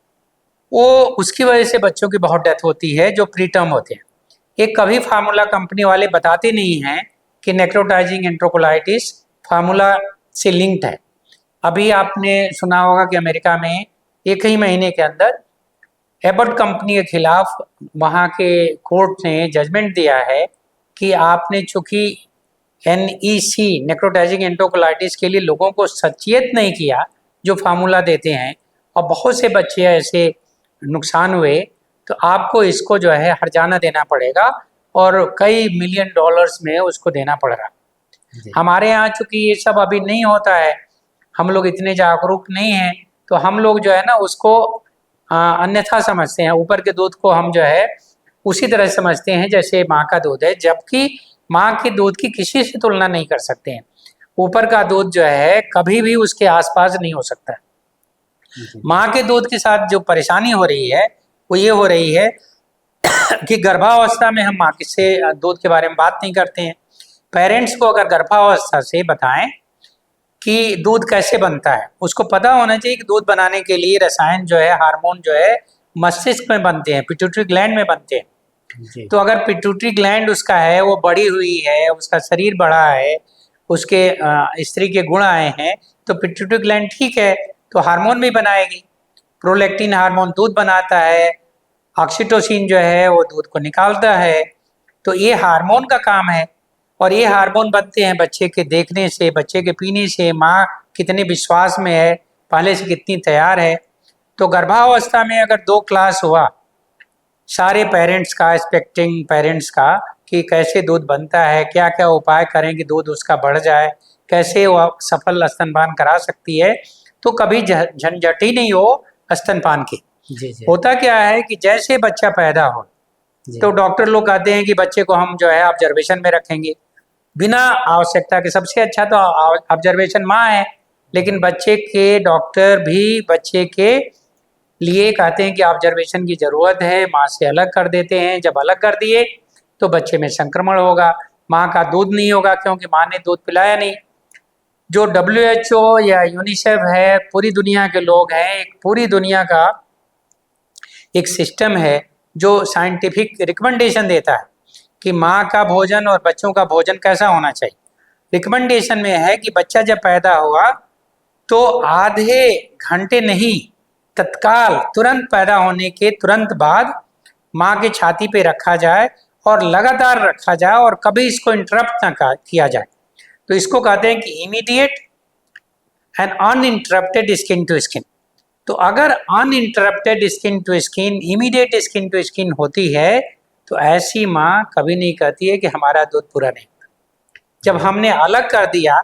वो उसकी वजह से बच्चों की बहुत डेथ होती है जो प्रीटर्म होते हैं। एक कभी फार्मूला कंपनी वाले बताते नहीं हैं कि नेक्रोटाइजिंग एंटोकोलाइटिस फार्मूला से लिंक्ड है। अभी आपने सुना होगा कि अमेरिका में 1 ही महीने के अंदर एबट कंपनी के खिलाफ वहाँ के कोर्ट ने जजमेंट दिया है कि आपने चूंकि NEC नेक्रोटाइजिंग एंटोकोलाइटिस के लिए लोगों को सचेत नहीं किया जो फार्मूला देते हैं, और बहुत से बच्चे ऐसे नुकसान हुए, तो आपको इसको जो है हर्जाना देना पड़ेगा और कई मिलियन डॉलर्स में उसको देना पड़ रहा है। जी हमारे यहाँ चूंकि ये सब अभी नहीं होता है, हम लोग इतने जागरूक नहीं हैं, तो हम लोग जो है ना उसको अन्यथा समझते हैं। ऊपर के दूध को हम जो है उसी तरह समझते हैं जैसे माँ का दूध है, जबकि माँ के दूध की किसी से तुलना नहीं कर सकते हैं। ऊपर का दूध जो है कभी भी उसके आसपास नहीं हो सकता। जी माँ के दूध के साथ जो परेशानी हो रही है वो ये हो रही है कि गर्भावस्था में हम माँ से दूध के बारे में बात नहीं करते हैं। पेरेंट्स को अगर गर्भावस्था से बताएं कि दूध कैसे बनता है, उसको पता होना चाहिए कि दूध बनाने के लिए रसायन जो है, हार्मोन जो है, मस्तिष्क में बनते हैं, पिट्यूटरी ग्लैंड में बनते हैं। जी तो अगर पिट्यूटरी ग्लैंड उसका है, वो बड़ी हुई है, उसका शरीर बड़ा है, उसके स्त्री के गुण आए हैं, तो पिट्यूटरी ग्लैंड ठीक है, तो हार्मोन भी बनाएगी। प्रोलैक्टिन हार्मोन दूध बनाता है, ऑक्सीटोसिन जो है वो दूध को निकालता है। तो ये हार्मोन का काम है, और ये हार्मोन बनते हैं बच्चे के देखने से, बच्चे के पीने से, माँ कितने विश्वास में है, पहले से कितनी तैयार है। तो गर्भावस्था में अगर 2 क्लास हुआ सारे पेरेंट्स का, एक्सपेक्टिंग पेरेंट्स का, कि कैसे दूध बनता है, क्या क्या उपाय करें कि दूध उसका बढ़ जाए, कैसे वो सफल स्तनपान करा सकती है, तो कभी झंझट ही नहीं हो स्तनपान की। जी जी होता क्या है कि जैसे बच्चा पैदा हो जी तो डॉक्टर लोग कहते हैं कि बच्चे को हम जो है ऑब्जर्वेशन में रखेंगे बिना आवश्यकता के। सबसे अच्छा तो ऑब्जर्वेशन माँ है, लेकिन बच्चे के डॉक्टर भी बच्चे के लिए कहते हैं कि ऑब्जर्वेशन की जरूरत है, माँ से अलग कर देते हैं। जब अलग कर दिए तो बच्चे में संक्रमण होगा, माँ का दूध नहीं होगा क्योंकि माँ ने दूध पिलाया नहीं। जो WHO या यूनिसेफ है, पूरी दुनिया के लोग हैं, एक पूरी दुनिया का एक सिस्टम है जो साइंटिफिक रिकमेंडेशन देता है कि माँ का भोजन और बच्चों का भोजन कैसा होना चाहिए। रिकमेंडेशन में है कि बच्चा जब पैदा हुआ तो आधे घंटे नहीं, तत्काल तुरंत पैदा होने के तुरंत बाद माँ के छाती पे रखा जाए और लगातार रखा जाए और कभी इसको इंटरप्ट ना किया जाए। तो इसको कहते हैं कि immediate and uninterrupted skin to skin. तो अगर uninterrupted skin to skin, immediate skin to skin होती है तो ऐसी माँ कभी नहीं कहती है कि हमारा दूध पूरा नहीं। जब हमने अलग कर दिया,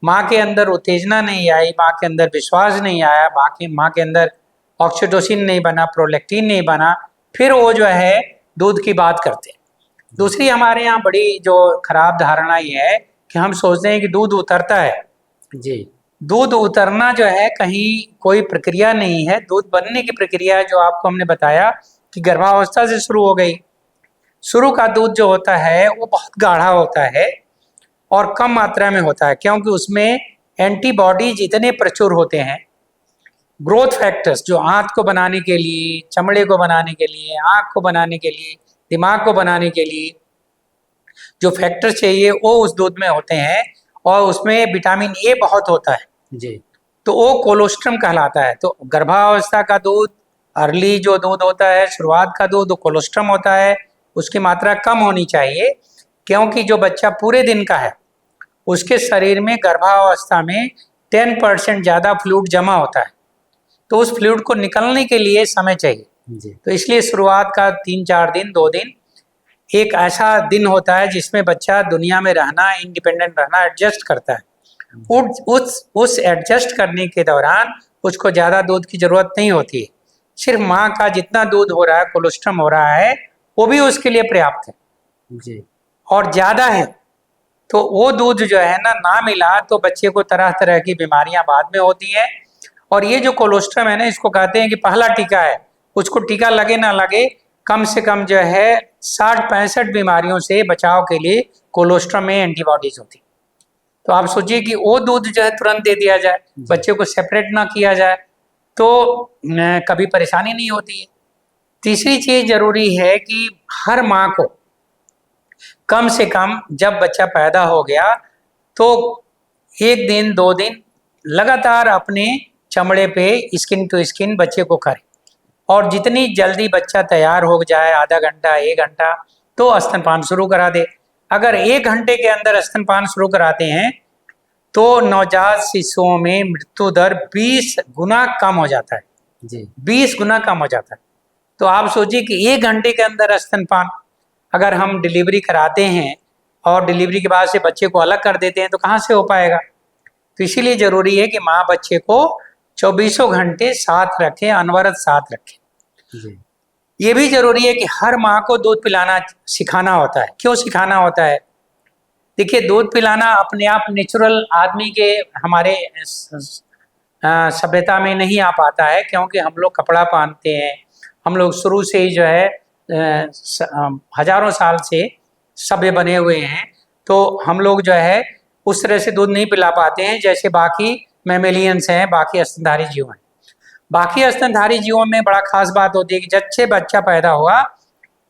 माँ के अंदर उत्तेजना नहीं आई, माँ के अंदर विश्वास नहीं आया, माँ के अंदर ऑक्सीटोसिन नहीं बना, प्रोलैक्टिन नहीं बना, फिर वो जो है दूध की बात करते हैं। दूसरी हमारे यहाँ बड़ी जो खराब धारणा ये है कि हम सोचते हैं कि दूध उतरता है। जी दूध उतरना जो है कहीं कोई प्रक्रिया नहीं है, दूध बनने की प्रक्रिया है जो आपको हमने बताया कि गर्भावस्था से शुरू हो गई। शुरू का दूध जो होता है वो बहुत गाढ़ा होता है और कम मात्रा में होता है, क्योंकि उसमें एंटीबॉडीज इतने प्रचुर होते हैं। ग्रोथ फैक्टर्स जो आंत को बनाने के लिए, चमड़े को बनाने के लिए, आंख को बनाने के लिए, दिमाग को बनाने के लिए जो फैक्टर चाहिए वो उस दूध में होते हैं, और उसमें विटामिन ए बहुत होता है, जी तो वो कोलोस्ट्रम कहलाता है। तो गर्भावस्था का दूध, अर्ली जो दूध होता है, शुरुआत का दूध, वो कोलोस्ट्रम होता है, उसकी मात्रा कम होनी चाहिए, क्योंकि जो बच्चा पूरे दिन का है उसके शरीर में गर्भावस्था में 10% ज़्यादा फ्लूइड जमा होता है, तो उस फ्लूइड को निकलने के लिए समय चाहिए। जी तो इसलिए शुरुआत का 3-4 दिन, 2 दिन एक ऐसा दिन होता है जिसमें बच्चा दुनिया में रहना, इंडिपेंडेंट रहना, एडजस्ट करता है। उस एडजस्ट करने के दौरान उसको ज़्यादा दूध की ज़रूरत नहीं होती है। सिर्फ माँ का जितना दूध हो रहा है, कोलोस्ट्रम हो रहा है, वो भी उसके लिए पर्याप्त है। जी और ज़्यादा है तो वो दूध जो है ना मिला तो बच्चे को तरह तरह की बीमारियां बाद में होती हैं। और ये जो कोलोस्ट्रम है ना, इसको कहते हैं कि पहला टीका है। उसको टीका लगे ना लगे, कम से कम जो है 60-65 बीमारियों से बचाव के लिए कोलोस्ट्रम में एंटीबॉडीज होती। तो आप सोचिए कि वो दूध जो है तुरंत दे दिया जाए, बच्चे को सेपरेट ना किया जाए, तो कभी परेशानी नहीं होती है। तीसरी चीज जरूरी है कि हर माँ को कम से कम जब बच्चा पैदा हो गया तो 1 दिन 2 दिन लगातार अपने चमड़े पे स्किन टू स्किन बच्चे को करे, और जितनी जल्दी बच्चा तैयार हो जाए, आधा घंटा 1 घंटा, तो स्तनपान शुरू करा दे। अगर 1 घंटे के अंदर स्तनपान शुरू कराते हैं तो नवजात शिशुओं में मृत्यु दर 20 गुना कम हो जाता है। जी 20 गुना कम हो जाता है। तो आप सोचिए कि 1 घंटे के अंदर स्तनपान अगर हम डिलीवरी कराते हैं और डिलीवरी के बाद से बच्चे को अलग कर देते हैं तो कहाँ से हो पाएगा। तो इसीलिए जरूरी है कि माँ बच्चे को 24 घंटे साथ रखे, अनवरत साथ रखे। जी ये भी जरूरी है कि हर माँ को दूध पिलाना सिखाना होता है। क्यों सिखाना होता है? देखिए, दूध पिलाना अपने आप नेचुरल आदमी के हमारे सभ्यता में नहीं आ पाता है, क्योंकि हम लोग कपड़ा पहनते हैं, हम लोग शुरू से ही जो है हजारों साल से सभ्य बने हुए हैं, तो हम लोग जो है उस तरह से दूध नहीं पिला पाते हैं जैसे बाकी मैमेलियंस हैं, बाकी स्तनधारी जीव हैं। बाकी स्तनधारी जीवों में बड़ा खास बात होती है कि जब से बच्चा पैदा हुआ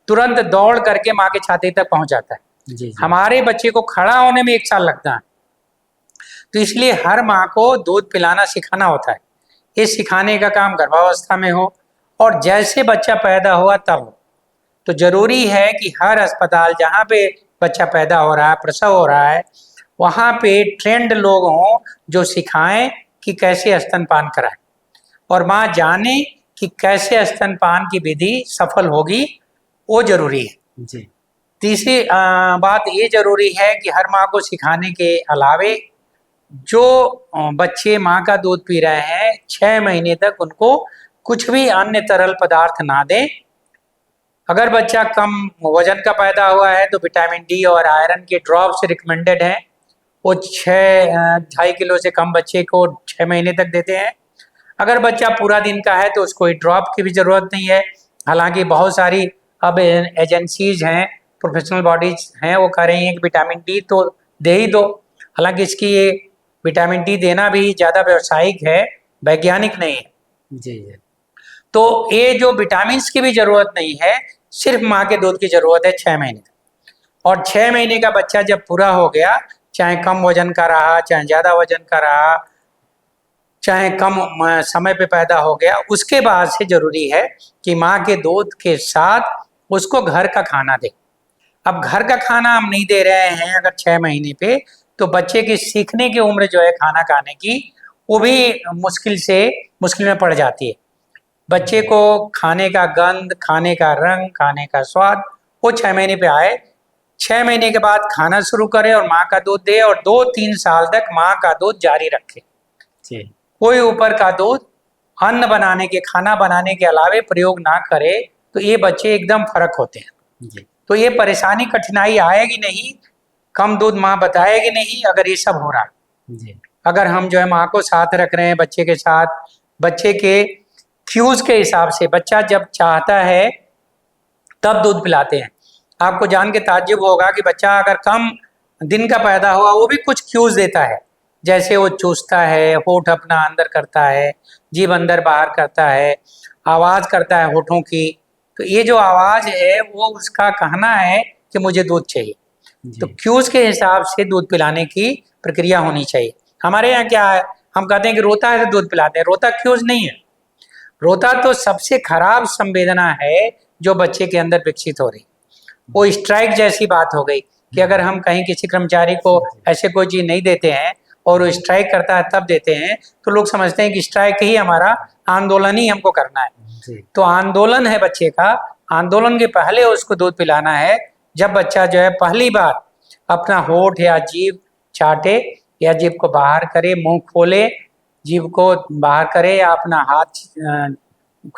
तुरंत दौड़ करके माँ के छाती तक पहुंच जाता है। जी जी हमारे बच्चे को खड़ा होने में 1 साल लगता है, तो इसलिए हर माँ को दूध पिलाना सिखाना होता है। ये सिखाने का काम गर्भावस्था में हो और जैसे बच्चा पैदा हुआ तब हो। तो जरूरी है कि हर अस्पताल जहाँ पे बच्चा पैदा हो रहा है, प्रसव हो रहा है, वहाँ पे ट्रेंड लोग हों जो सिखाएं कि कैसे स्तनपान कराएं और माँ जाने कि कैसे स्तनपान की विधि सफल होगी, वो जरूरी है। जी तीसरी बात ये जरूरी है कि हर माँ को सिखाने के अलावे जो बच्चे माँ का दूध पी रहे हैं 6 महीने तक उनको कुछ भी अन्य तरल पदार्थ ना दें। अगर बच्चा कम वजन का पैदा हुआ है तो विटामिन डी और आयरन के ड्रॉप्स रिकमेंडेड हैं। वो 2.5 किलो से कम बच्चे को 6 महीने तक देते हैं। अगर बच्चा पूरा दिन का है तो उसको ड्रॉप की भी ज़रूरत नहीं है। हालांकि बहुत सारी अब एजेंसीज हैं, प्रोफेशनल बॉडीज हैं, वो कह रही हैं कि विटामिन डी तो दे ही दो। हालांकि इसकी ये विटामिन डी देना भी ज़्यादा व्यावसायिक है, वैज्ञानिक नहीं है। जी जी तो ये जो विटामिन की भी ज़रूरत नहीं है, सिर्फ माँ के दूध की ज़रूरत है 6 महीने तक। और 6 महीने का बच्चा जब पूरा हो गया, चाहे कम वजन का रहा, चाहे ज़्यादा वजन का रहा, चाहे कम समय पे पैदा हो गया, उसके बाद से जरूरी है कि माँ के दूध के साथ उसको घर का खाना दे। अब घर का खाना हम नहीं दे रहे हैं अगर 6 महीने पे, तो बच्चे की सीखने की उम्र जो है खाना खाने की, वो भी मुश्किल में पड़ जाती है। बच्चे को खाने का गंध, खाने का रंग, खाने का स्वाद वो 6 महीने पे आए। 6 महीने के बाद खाना शुरू करे और माँ का दूध दे और 2-3 साल तक माँ का दूध जारी रखे। जी कोई ऊपर का दूध अन्न बनाने के, खाना बनाने के अलावे प्रयोग ना करे, तो ये बच्चे एकदम फर्क होते हैं। जी तो ये परेशानी, कठिनाई आएगी नहीं, कम दूध माँ बताएगी नहीं अगर ये सब हो रहा है। जी अगर हम जो है माँ को साथ रख रहे हैं बच्चे के साथ, बच्चे के क्यूज के हिसाब से, बच्चा जब चाहता है तब दूध पिलाते हैं। आपको जान के ताज्जुब होगा कि बच्चा अगर कम दिन का पैदा हुआ वो भी कुछ क्यूज देता है, जैसे वो चूसता है, होठ अपना अंदर करता है, जीभ अंदर बाहर करता है, आवाज करता है होठों की। तो ये जो आवाज है वो उसका कहना है कि मुझे दूध चाहिए। तो जी क्यूज के हिसाब से दूध पिलाने की प्रक्रिया होनी चाहिए। हमारे यहाँ क्या है, हम कहते हैं कि रोता है तो दूध पिलाते हैं। रोता क्यूज नहीं है। रोता तो सबसे खराब संवेदना है जो बच्चे के अंदर विकसित हो रही। वो स्ट्राइक जैसी बात हो गई कि अगर हम कहीं किसी कर्मचारी को ऐसे कोई चीज नहीं देते हैं और वो स्ट्राइक करता है तब देते हैं, तो लोग समझते हैं कि स्ट्राइक ही हमारा आंदोलन ही हमको करना है। जी तो आंदोलन है बच्चे का, आंदोलन के पहले उसको दूध पिलाना है। जब बच्चा जो है पहली बार अपना होठ या जीभ चाटे या जीभ को बाहर करे, मुंह खोले, जीभ को बाहर करे या अपना हाथ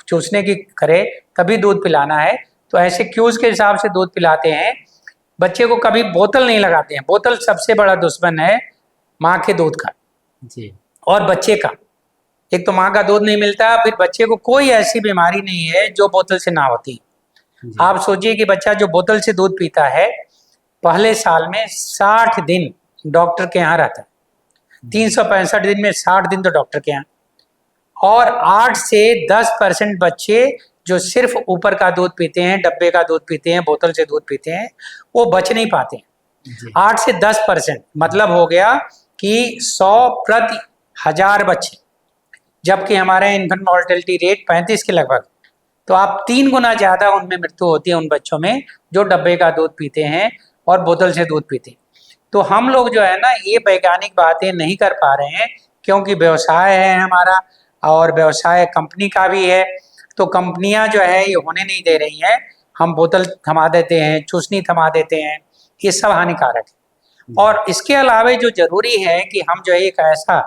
चूसने की करे, तभी दूध पिलाना है। तो ऐसे क्यूज के हिसाब से दूध पिलाते हैं। बच्चे को कभी बोतल नहीं लगाते हैं। बोतल सबसे बड़ा दुश्मन है माँ के दूध का जी और बच्चे का। एक तो माँ का दूध नहीं मिलता, फिर बच्चे को कोई ऐसी बीमारी नहीं है जो बोतल से ना होती। जी आप सोचिए कि बच्चा जो बोतल से दूध पीता है, पहले साल में 60 दिन डॉक्टर के यहाँ रहता है। 365 दिन में 60 दिन तो डॉक्टर के यहाँ। और 8 से 10% बच्चे जो सिर्फ ऊपर का दूध पीते हैं, डब्बे का दूध पीते हैं, बोतल से दूध पीते हैं, वो बच नहीं पाते हैं। जी 8 से 10% मतलब हो गया कि 100 प्रति 1000 बच्चे, जबकि हमारे इन्फेंट मॉर्टेलिटी रेट 35 के लगभग। तो आप 3 गुना ज़्यादा उनमें मृत्यु होती है उन बच्चों में जो डब्बे का दूध पीते हैं और बोतल से दूध पीते हैं। तो हम लोग जो है ना, ये वैज्ञानिक बातें नहीं कर पा रहे हैं क्योंकि व्यवसाय है हमारा और व्यवसाय कंपनी का भी है। तो कंपनियां जो है ये होने नहीं दे रही हैं। हम बोतल थमा देते हैं, चूसनी थमा देते हैं, ये सब हानिकारक है। और इसके अलावे जो जरूरी है कि हम जो है एक ऐसा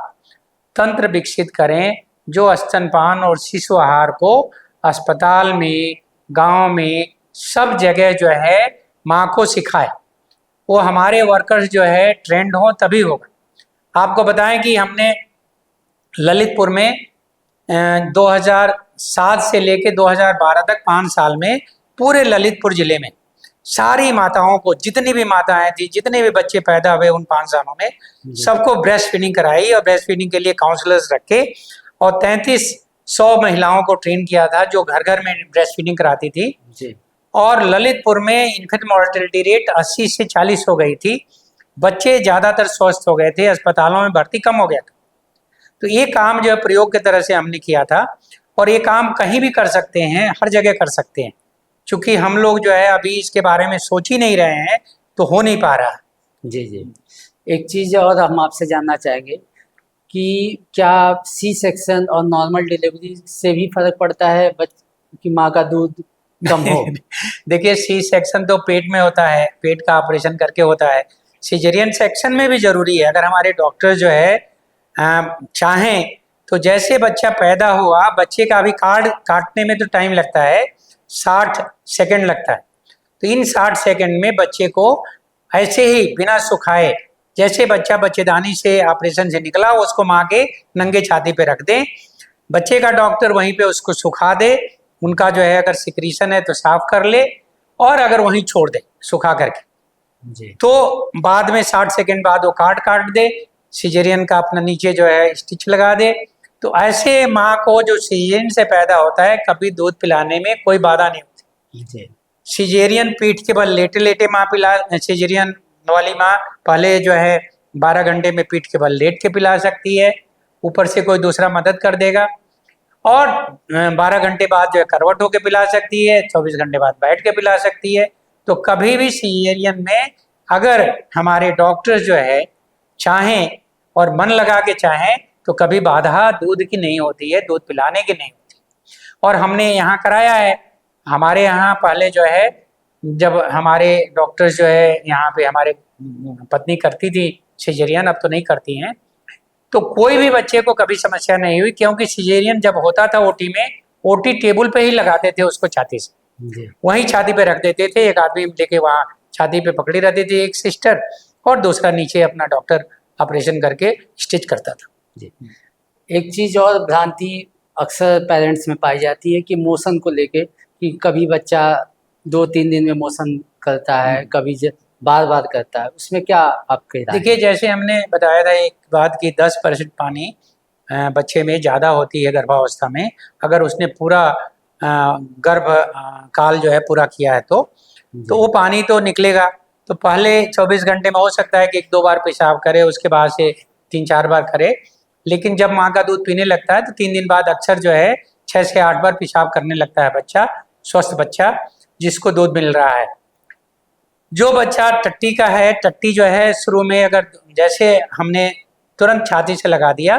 तंत्र विकसित करें जो स्तनपान और शिशु आहार को अस्पताल में, गांव में, सब जगह जो है माँ को सिखाए। वो हमारे वर्कर्स जो है ट्रेंड हो तभी होगा। आपको बताएं कि हमने ललितपुर में 2007 से लेके 2012 तक 5 साल में पूरे ललितपुर जिले में सारी माताओं को, जितनी भी माताएं थी, जितने भी बच्चे पैदा हुए उन 5 सालों में, सबको ब्रेस्ट फीडिंग कराई और ब्रेस्ट फीडिंग के लिए काउंसलर्स रखे और 33 100 महिलाओं को ट्रेन किया था जो घर घर में ब्रेस्ट फीडिंग कराती थी, जी और ललितपुर में इन्फेंट मोर्टेलिटी रेट 80 से 40 हो गई थी। बच्चे ज़्यादातर स्वस्थ हो गए थे, अस्पतालों में भर्ती कम हो गया था। तो ये काम जो है प्रयोग की तरह से हमने किया था, और ये काम कहीं भी कर सकते हैं, हर जगह कर सकते हैं। चूँकि हम लोग जो है अभी इसके बारे में सोच ही नहीं रहे हैं, तो हो नहीं पा रहा। जी जी। एक चीज़ और हम आपसे जानना चाहेंगे कि क्या सी सेक्शन और नॉर्मल डिलीवरी से भी फर्क पड़ता है कि माँ का दूध कम हो? देखिए, सी सेक्शन तो पेट में होता है, पेट का ऑपरेशन करके होता है। सिजेरियन सेक्शन में भी जरूरी है। अगर हमारे डॉक्टर जो है चाहें तो जैसे बच्चा पैदा हुआ, बच्चे का भी कार्ड काटने में तो टाइम लगता है, 60 सेकंड लगता है। तो इन 60 सेकंड में बच्चे को ऐसे ही बिना सुखाए, जैसे बच्चा बच्चेदानी से ऑपरेशन से निकला, उसको माँ के नंगे छाती पे रख दें, बच्चे का डॉक्टर वहीं पे उसको सुखा दे, उनका जो है अगर सिक्रीशन है तो साफ कर ले, और अगर वहीं छोड़ दे सुखा करके, जी तो बाद में 60 सेकंड बाद वो काट दे, सिजेरियन का अपना नीचे जो है स्टिच लगा दे। तो ऐसे माँ को जो सिजेरियन से पैदा होता है, कभी दूध पिलाने में कोई बाधा नहीं होती। जी सिजेरियन पीठ के बल लेटे लेटे माँ पिला, सिजेरियन वाली माँ पहले जो है 12 घंटे में पीठ के बल लेट के पिला सकती है, ऊपर से कोई दूसरा मदद कर देगा, और 12 घंटे बाद जो है करवट होके पिला सकती है, 24 घंटे बाद बैठ के पिला सकती है। तो कभी भी सिजेरियन में अगर हमारे डॉक्टर्स जो है चाहें और मन लगा के चाहें, तो कभी बाधा दूध की नहीं होती है, दूध पिलाने की नहीं होती। और हमने यहाँ कराया है, हमारे यहाँ पहले जो है जब हमारे डॉक्टर्स जो है यहाँ पे हमारे पत्नी करती थी सिजेरियन, अब तो नहीं करती हैं, तो कोई भी बच्चे को कभी समस्या नहीं हुई, क्योंकि सिजेरियन जब होता था ओटी में, ओटी टेबल पे ही लगाते थे उसको छाती से, जी वहीं छाती पे रख देते थे, एक आदमी लेके वहाँ छाती पे पकड़ी रहती थी, एक सिस्टर, और दूसरा नीचे अपना डॉक्टर ऑपरेशन करके स्टिच करता था। जी। एक चीज़ और भ्रांति अक्सर पेरेंट्स में पाई जाती है कि मोशन को लेके, कि कभी बच्चा 2-3 दिन में मोशन करता है, कभी बार बार करता है, उसमें क्या आपके राय है? देखिए, जैसे हमने बताया था एक बात की 10% पानी बच्चे में ज़्यादा होती है गर्भावस्था में, अगर उसने पूरा गर्भ काल जो है पूरा किया है तो जी वो पानी तो निकलेगा। तो पहले 24 घंटे में हो सकता है कि 1-2 बार पेशाब करे, उसके बाद से 3-4 बार करे, लेकिन जब माँ का दूध पीने लगता है तो 3 दिन बाद अक्सर जो है 6 से 8 बार पेशाब करने लगता है बच्चा, स्वस्थ बच्चा जिसको दूध मिल रहा है। जो बच्चा टट्टी का है, टट्टी जो है शुरू में अगर जैसे हमने तुरंत छाती से लगा दिया,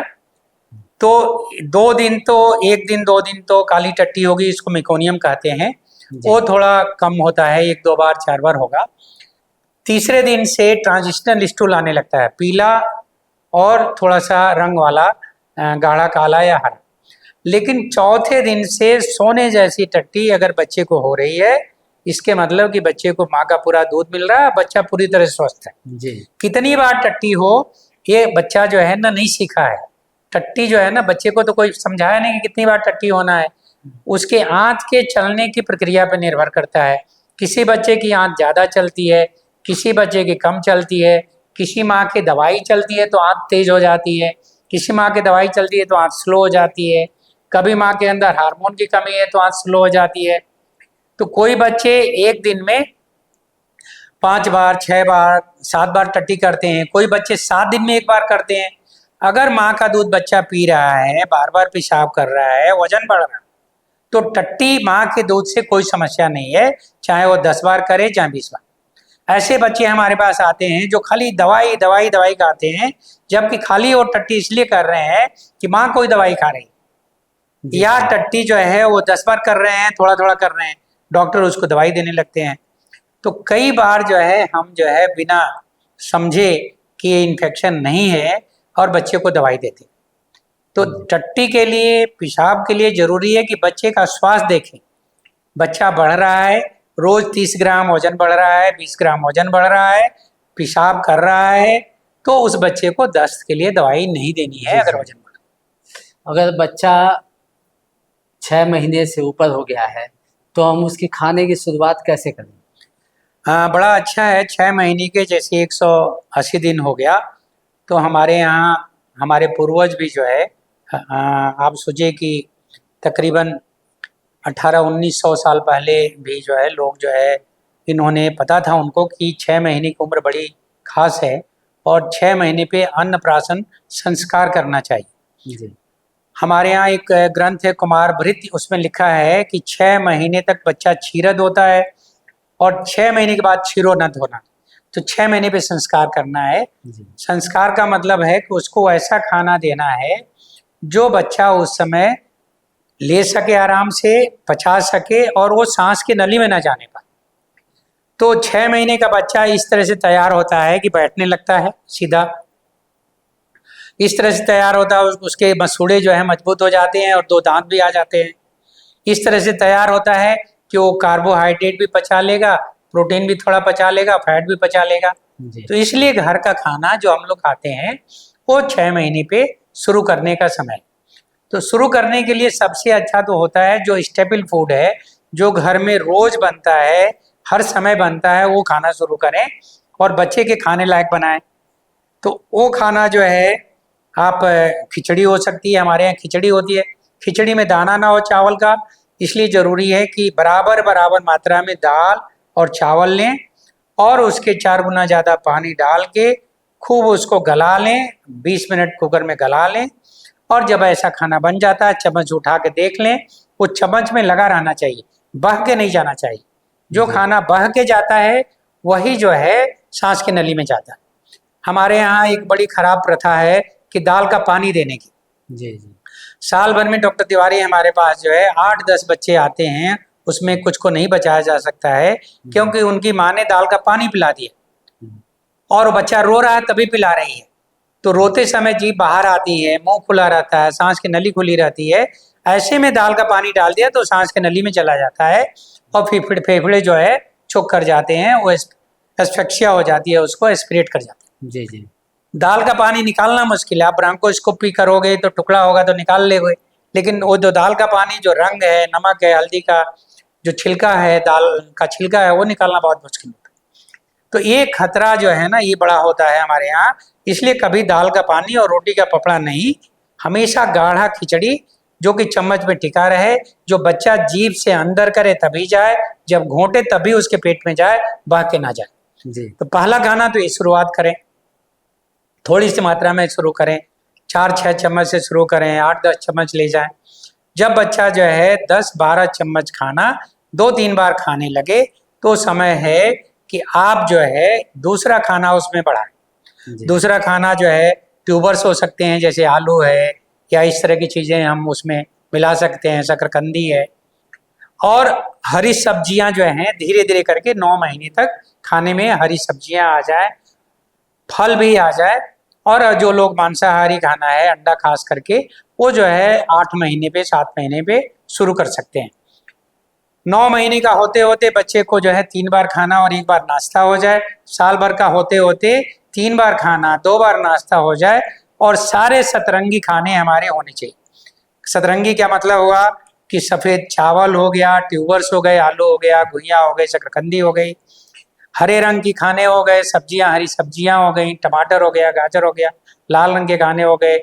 तो 2 दिन तो 1 दिन 2 दिन तो काली टट्टी होगी, इसको मेकोनियम कहते हैं, जी वो थोड़ा कम होता है, 1-2 बार 4 बार होगा। तीसरे दिन से ट्रांजिशनल स्टूल आने लगता है, पीला और थोड़ा सा रंग वाला, गाढ़ा काला या हरा। लेकिन चौथे दिन से सोने जैसी टट्टी अगर बच्चे को हो रही है, इसके मतलब कि बच्चे को माँ का पूरा दूध मिल रहा है, बच्चा पूरी तरह स्वस्थ है। जी कितनी बार टट्टी हो, ये बच्चा जो है ना नहीं सीखा है। टट्टी जो है ना, बच्चे को तो कोई समझाया नहीं कि कितनी बार टट्टी होना है, उसके आंत के चलने की प्रक्रिया पर निर्भर करता है। किसी बच्चे की आंत ज़्यादा चलती है, किसी बच्चे की कम चलती है, किसी माँ की दवाई चलती है तो आंत तेज हो जाती है, किसी माँ की दवाई चलती है तो आंत स्लो हो जाती है, कभी माँ के अंदर हार्मोन की कमी है तो आंत स्लो हो जाती है। तो कोई बच्चे एक दिन में 5 बार, 6 बार, 7 बार टट्टी करते हैं, कोई बच्चे 7 दिन में 1 बार करते हैं। अगर माँ का दूध बच्चा पी रहा है, बार बार पेशाब कर रहा है, वजन बढ़ रहा है, तो टट्टी माँ के दूध से कोई समस्या नहीं है, चाहे वो 10 बार करे चाहे 20 बार। ऐसे बच्चे हमारे पास आते हैं जो खाली दवाई दवाई दवाई खाते हैं, जबकि खाली वो टट्टी इसलिए कर रहे हैं कि माँ कोई दवाई खा रही, जी या टट्टी जो है वो 10 बार कर रहे हैं, थोड़ा थोड़ा कर रहे हैं, डॉक्टर उसको दवाई देने लगते हैं। तो कई बार जो है हम जो है बिना समझे कि ये इन्फेक्शन नहीं है और बच्चे को दवाई देते। तो टट्टी के लिए, पेशाब के लिए जरूरी है कि बच्चे का स्वास्थ्य देखें। बच्चा बढ़ रहा है, रोज 30 ग्राम वजन बढ़ रहा है, 20 ग्राम वजन बढ़ रहा है, पेशाब कर रहा है, तो उस बच्चे को दस्त के लिए दवाई नहीं देनी है। अगर वजन बढ़, अगर बच्चा 6 महीने से ऊपर हो गया है तो हम उसकी खाने की शुरुआत कैसे करें? बड़ा अच्छा है। 6 महीने के जैसे 180 दिन हो गया, तो हमारे यहाँ हमारे पूर्वज भी जो है, आप सोचिए कि तकरीबन 1800-1900 साल पहले भी जो है लोग जो है इन्होंने पता था उनको कि 6 महीने की उम्र बड़ी खास है और 6 महीने पे अन्नप्राशन संस्कार करना चाहिए। जी हमारे यहाँ एक ग्रंथ है कुमार भृत्य, उसमें लिखा है कि 6 महीने तक बच्चा क्षीरद होता है और 6 महीने के बाद क्षीरोन्नत होना। तो 6 महीने पे संस्कार करना है। जी संस्कार का मतलब है कि उसको ऐसा खाना देना है जो बच्चा उस समय ले सके, आराम से पचा सके और वो सांस की नली में न जाने पाए। तो 6 महीने का बच्चा इस तरह से तैयार होता है कि बैठने लगता है सीधा, इस तरह से तैयार होता है, उसके मसूड़े जो है मजबूत हो जाते हैं और 2 दांत भी आ जाते हैं। इस तरह से तैयार होता है कि वो कार्बोहाइड्रेट भी पचा लेगा, प्रोटीन भी थोड़ा पचा लेगा, फैट भी पचा लेगा। जी तो इसलिए घर का खाना जो हम लोग खाते हैं वो 6 महीने पे शुरू करने का समय। तो शुरू करने के लिए सबसे अच्छा तो होता है जो स्टेपल फूड है, जो घर में रोज बनता है, हर समय बनता है, वो खाना शुरू करें और बच्चे के खाने लायक बनाएं। तो वो खाना जो है आप खिचड़ी हो सकती है, हमारे यहाँ खिचड़ी होती है। खिचड़ी में दाना ना हो चावल का, इसलिए ज़रूरी है कि बराबर बराबर मात्रा में दाल और चावल लें और उसके 4 गुना ज़्यादा पानी डाल के खूब उसको गला लें, 20 मिनट कुकर में गला लें और जब ऐसा खाना बन जाता है चम्मच उठा के देख लें, वो चम्मच में लगा रहना चाहिए, बह के नहीं जाना चाहिए। जो जी खाना बह के जाता है वही जो है सांस की नली में जाता है। हमारे यहाँ एक बड़ी खराब प्रथा है कि दाल का पानी देने की। जी जी साल भर में डॉक्टर तिवारी हमारे पास जो है 8-10 बच्चे आते हैं, उसमें कुछ को नहीं बचाया जा सकता है क्योंकि उनकी माँ ने दाल का पानी पिला दिया और बच्चा रो रहा है तभी पिला रही है। तो रोते समय जीभ बाहर आती है, मुंह खुला रहता है, सांस की नली खुली रहती है, ऐसे में दाल का पानी डाल दिया तो सांस की नली में चला जाता है और फिर फेफड़े जो है चुक कर जाते हैं, वो एस्फिक्सिया हो जाती है, उसको एस्पिरेट कर जाते हैं। जी जी दाल का पानी निकालना मुश्किल है, आप ब्रांकोस्कोपी करोगे तो टुकड़ा होगा तो निकाल लेंगे, लेकिन वो जो दाल का पानी जो रंग है, नमक है, हल्दी का जो छिलका है, दाल का छिलका है, वो निकालना बहुत मुश्किल होता है। तो ये खतरा जो है ना ये बड़ा होता है हमारे यहाँ, इसलिए कभी दाल का पानी और रोटी का पपड़ा नहीं, हमेशा गाढ़ा खिचड़ी जो कि चम्मच में टिका रहे, जो बच्चा जीभ से अंदर करे तभी जाए, जब घोंटे तभी उसके पेट में जाए, बह के ना जाए। जी तो पहला खाना तो ये शुरुआत करें, थोड़ी सी मात्रा में शुरू करें, 4-6 चम्मच से शुरू करें, 8-10 चम्मच ले जाएं। जब बच्चा जो है 10-12 चम्मच खाना 2-3 बार खाने लगे तो समय है कि आप जो है दूसरा खाना उसमें बढ़ाएं। जी दूसरा खाना जो है ट्यूबर्स हो सकते हैं, जैसे आलू है या इस तरह की चीज़ें हम उसमें मिला सकते हैं, शकरकंदी है और हरी सब्जियां जो हैं धीरे धीरे करके 9 महीने तक खाने में हरी सब्जियां आ जाए, फल भी आ जाए। और जो लोग मांसाहारी खाना है, अंडा खास करके, वो जो है 8 महीने पे 7 महीने पे शुरू कर सकते हैं। 9 महीने का होते होते बच्चे को जो है 3 बार खाना और 1 बार नाश्ता हो जाए, साल भर का होते होते 3 बार खाना 2 बार नाश्ता हो जाए और सारे सतरंगी खाने हमारे होने चाहिए। सतरंगी क्या मतलब हुआ कि सफ़ेद चावल हो गया, ट्यूबर्स हो गए, आलू हो गया, घुइयाँ हो गई, शकरकंदी हो गई, हरे रंग की खाने हो गए, सब्जियां हरी सब्जियां हो गई, टमाटर हो गया, गाजर हो गया, लाल रंग के खाने हो गए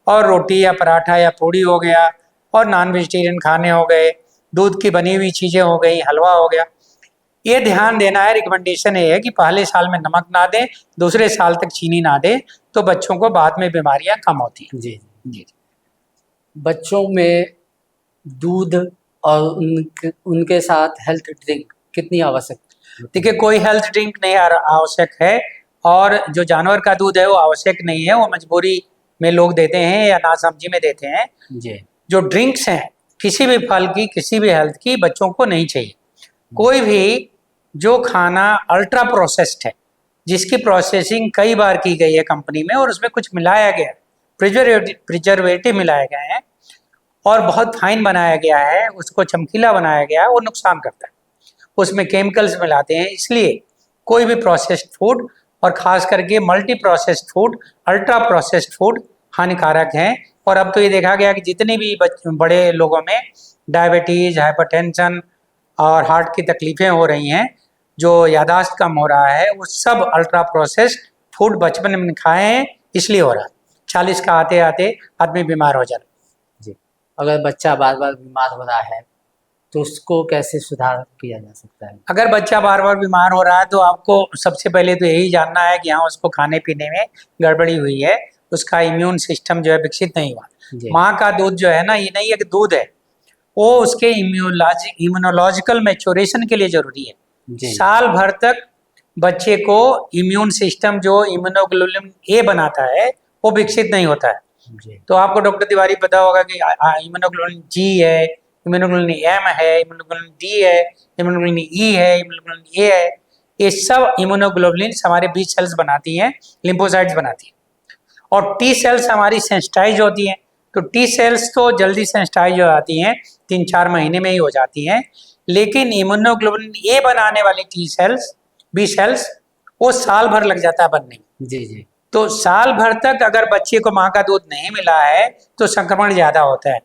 और रोटी या पराठा या पूड़ी हो गया और नॉन वेजिटेरियन खाने हो गए, दूध की बनी हुई चीज़ें हो गई, हलवा हो गया। ये ध्यान देना है, रिकमेंडेशन ये है कि पहले साल में नमक ना दें, दूसरे साल तक चीनी ना दें, तो बच्चों को बाद में बीमारियां कम होती हैं। जी जी बच्चों में दूध और उनके साथ हेल्थ ड्रिंक कितनी आवश्यक होती देखिए है? कोई हेल्थ ड्रिंक नहीं आवश्यक है और जो जानवर का दूध है वो आवश्यक नहीं है, वो मजबूरी में लोग देते हैं या नासमझी में देते हैं। जी जो ड्रिंक्स हैं किसी भी फल की, किसी भी हेल्थ की, बच्चों को नहीं चाहिए। कोई भी जो खाना अल्ट्रा प्रोसेस्ड है, जिसकी प्रोसेसिंग कई बार की गई है कंपनी में और उसमें कुछ मिलाया गया, प्रिजर्वेटिव मिलाए गए हैं और बहुत फाइन बनाया गया है, उसको चमकीला बनाया गया है, वो नुकसान करता है। उसमें केमिकल्स मिलाते हैं, इसलिए कोई भी प्रोसेस्ड फूड और ख़ास करके multi processed food, ultra processed food हानिकारक हैं। और अब तो ये देखा गया कि जितने भी बड़े लोगों में डायबिटीज़, हाइपरटेंशन और हार्ट की तकलीफ़ें हो रही हैं, जो यादाश्त कम हो रहा है, वो सब अल्ट्रा प्रोसेस्ड फूड बचपन में खाए हैं इसलिए हो रहा है। 40 का आते आते आदमी बीमार हो जाता है। जी अगर बच्चा बार बार बीमार हो रहा है तो उसको कैसे सुधार किया जा सकता है? अगर बच्चा बार बार बीमार हो रहा है तो आपको सबसे पहले तो यही जानना है कि हाँ उसको खाने पीने में गड़बड़ी हुई है, उसका इम्यून सिस्टम जो है विकसित नहीं हुआ। जी माँ का दूध जो है ना, ये नहीं है कि दूध है, वो उसके इम्यूनोलॉजिकल मैच्योरेशन के लिए जरूरी है। जी साल भर तक बच्चे को इम्यून सिस्टम जो इम्यूनोग्लोबुलिन ए बनाता है वो विकसित नहीं होता है। जी तो आपको डॉक्टर तिवारी पता होगा कि इम्यूनोग्लोबुलिन जी है, इम्यूनोग्लोबुलिन एम है, इम्यूनोग्लोबुलिन डी है, इम्यूनोग्लोबुलिन ई है, इम्यूनोग्लोबुलिन ए है। ये सब इम्यूनोग्लोबुलिन हमारे बी सेल्स बनाती हैं, लिम्फोसाइट्स बनाती हैं। और टी सेल्स हमारी सेंसिटाइज होती हैं। तो टी सेल्स तो जल्दी सेंसिटाइज हो जाती हैं, 3-4 महीने में ही हो जाती हैं। लेकिन इम्यूनोग्लोबुलिन ए बनाने वाली टी सेल्स, बी सेल्स, वो साल भर लग जाता है बनने में। जी जी तो साल भर तक अगर बच्चे को माँ का दूध नहीं मिला है तो संक्रमण ज्यादा होता है।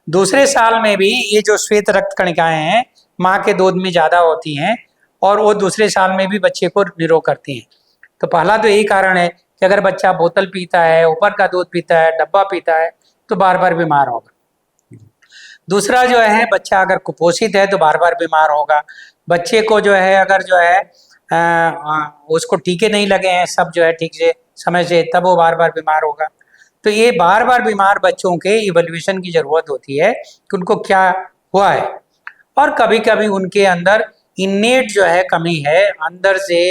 दूसरे साल में भी ये जो श्वेत रक्त कणिकाएं हैं माँ के दूध में ज्यादा होती हैं और वो दूसरे साल में भी बच्चे को निरोग करती हैं। तो पहला तो यही कारण है कि अगर बच्चा बोतल पीता है, ऊपर का दूध पीता है, डब्बा पीता है, तो बार बार बीमार होगा। दूसरा जो है, बच्चा अगर कुपोषित है तो बार बार बीमार होगा। बच्चे को जो है अगर जो है उसको टीके नहीं लगे हैं सब जो है ठीक से समय से, तब वो बार बार बीमार होगा। तो ये बार बार बीमार बच्चों के इवोल्यूशन की जरूरत होती है कि उनको क्या हुआ है। और कभी कभी उनके अंदर इन्नेट जो है कमी है, अंदर से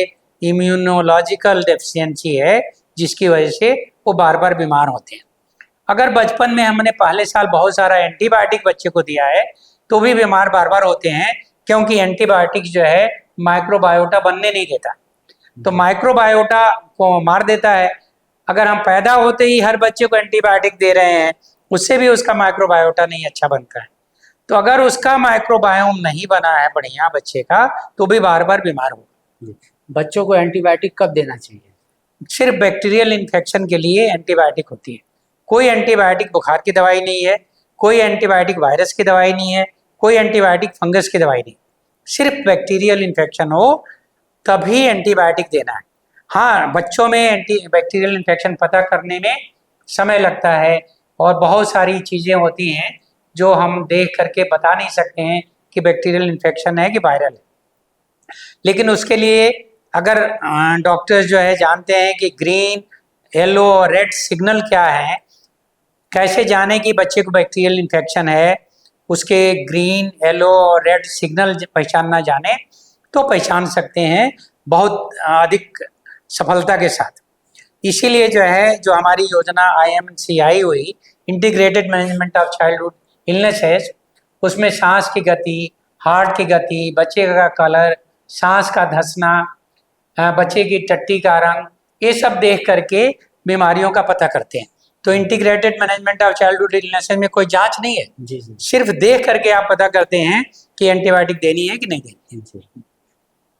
इम्यूनोलॉजिकल डेफिशिएंसी है, जिसकी वजह से वो बार बार बीमार होते हैं। अगर बचपन में हमने पहले साल बहुत सारा एंटीबायोटिक बच्चे को दिया है तो भी बीमार बार बार होते हैं, क्योंकि एंटीबायोटिक जो है माइक्रोबायोटा बनने नहीं देता। तो माइक्रोबायोटा को मार देता है। अगर हम पैदा होते ही हर बच्चे को एंटीबायोटिक दे रहे हैं, उससे भी उसका माइक्रोबायोटा नहीं अच्छा बनता है। तो अगर उसका माइक्रोबायोम नहीं बना है बढ़िया बच्चे का, तो भी बार बार बीमार होगा। जी। बच्चों को एंटीबायोटिक कब देना चाहिए? सिर्फ बैक्टीरियल इन्फेक्शन के लिए एंटीबायोटिक होती है। कोई एंटीबायोटिक बुखार की दवाई नहीं है, कोई एंटीबायोटिक वायरस की दवाई नहीं है, कोई एंटीबायोटिक फंगस की दवाई नहीं। सिर्फ बैक्टीरियल इन्फेक्शन हो तभी एंटीबायोटिक देना है। हाँ, बच्चों में एंटी बैक्टीरियल इन्फेक्शन पता करने में समय लगता है और बहुत सारी चीज़ें होती हैं जो हम देख करके बता नहीं सकते हैं कि बैक्टीरियल इन्फेक्शन है कि वायरल है। लेकिन उसके लिए अगर डॉक्टर्स जो है जानते हैं कि ग्रीन, येलो और रेड सिग्नल क्या है, कैसे जाने कि बच्चे को बैक्टीरियल इन्फेक्शन है, उसके ग्रीन, येलो और रेड सिग्नल पहचानना जाने तो पहचान सकते हैं बहुत अधिक सफलता के साथ। इसीलिए जो है, जो हमारी योजना IMCI हुई, integrated management of childhood illness है, उसमें सांस की गति, हार्ट की गति, बच्चे का कलर, सांस का धंसना, बच्चे की टट्टी का रंग, ये सब देख करके बीमारियों का पता करते हैं। तो integrated management of childhood illness में कोई जांच नहीं है, जी जी सिर्फ देख करके आप पता करते हैं कि एंटीबायोटिक देनी है कि नहीं देनी। जी।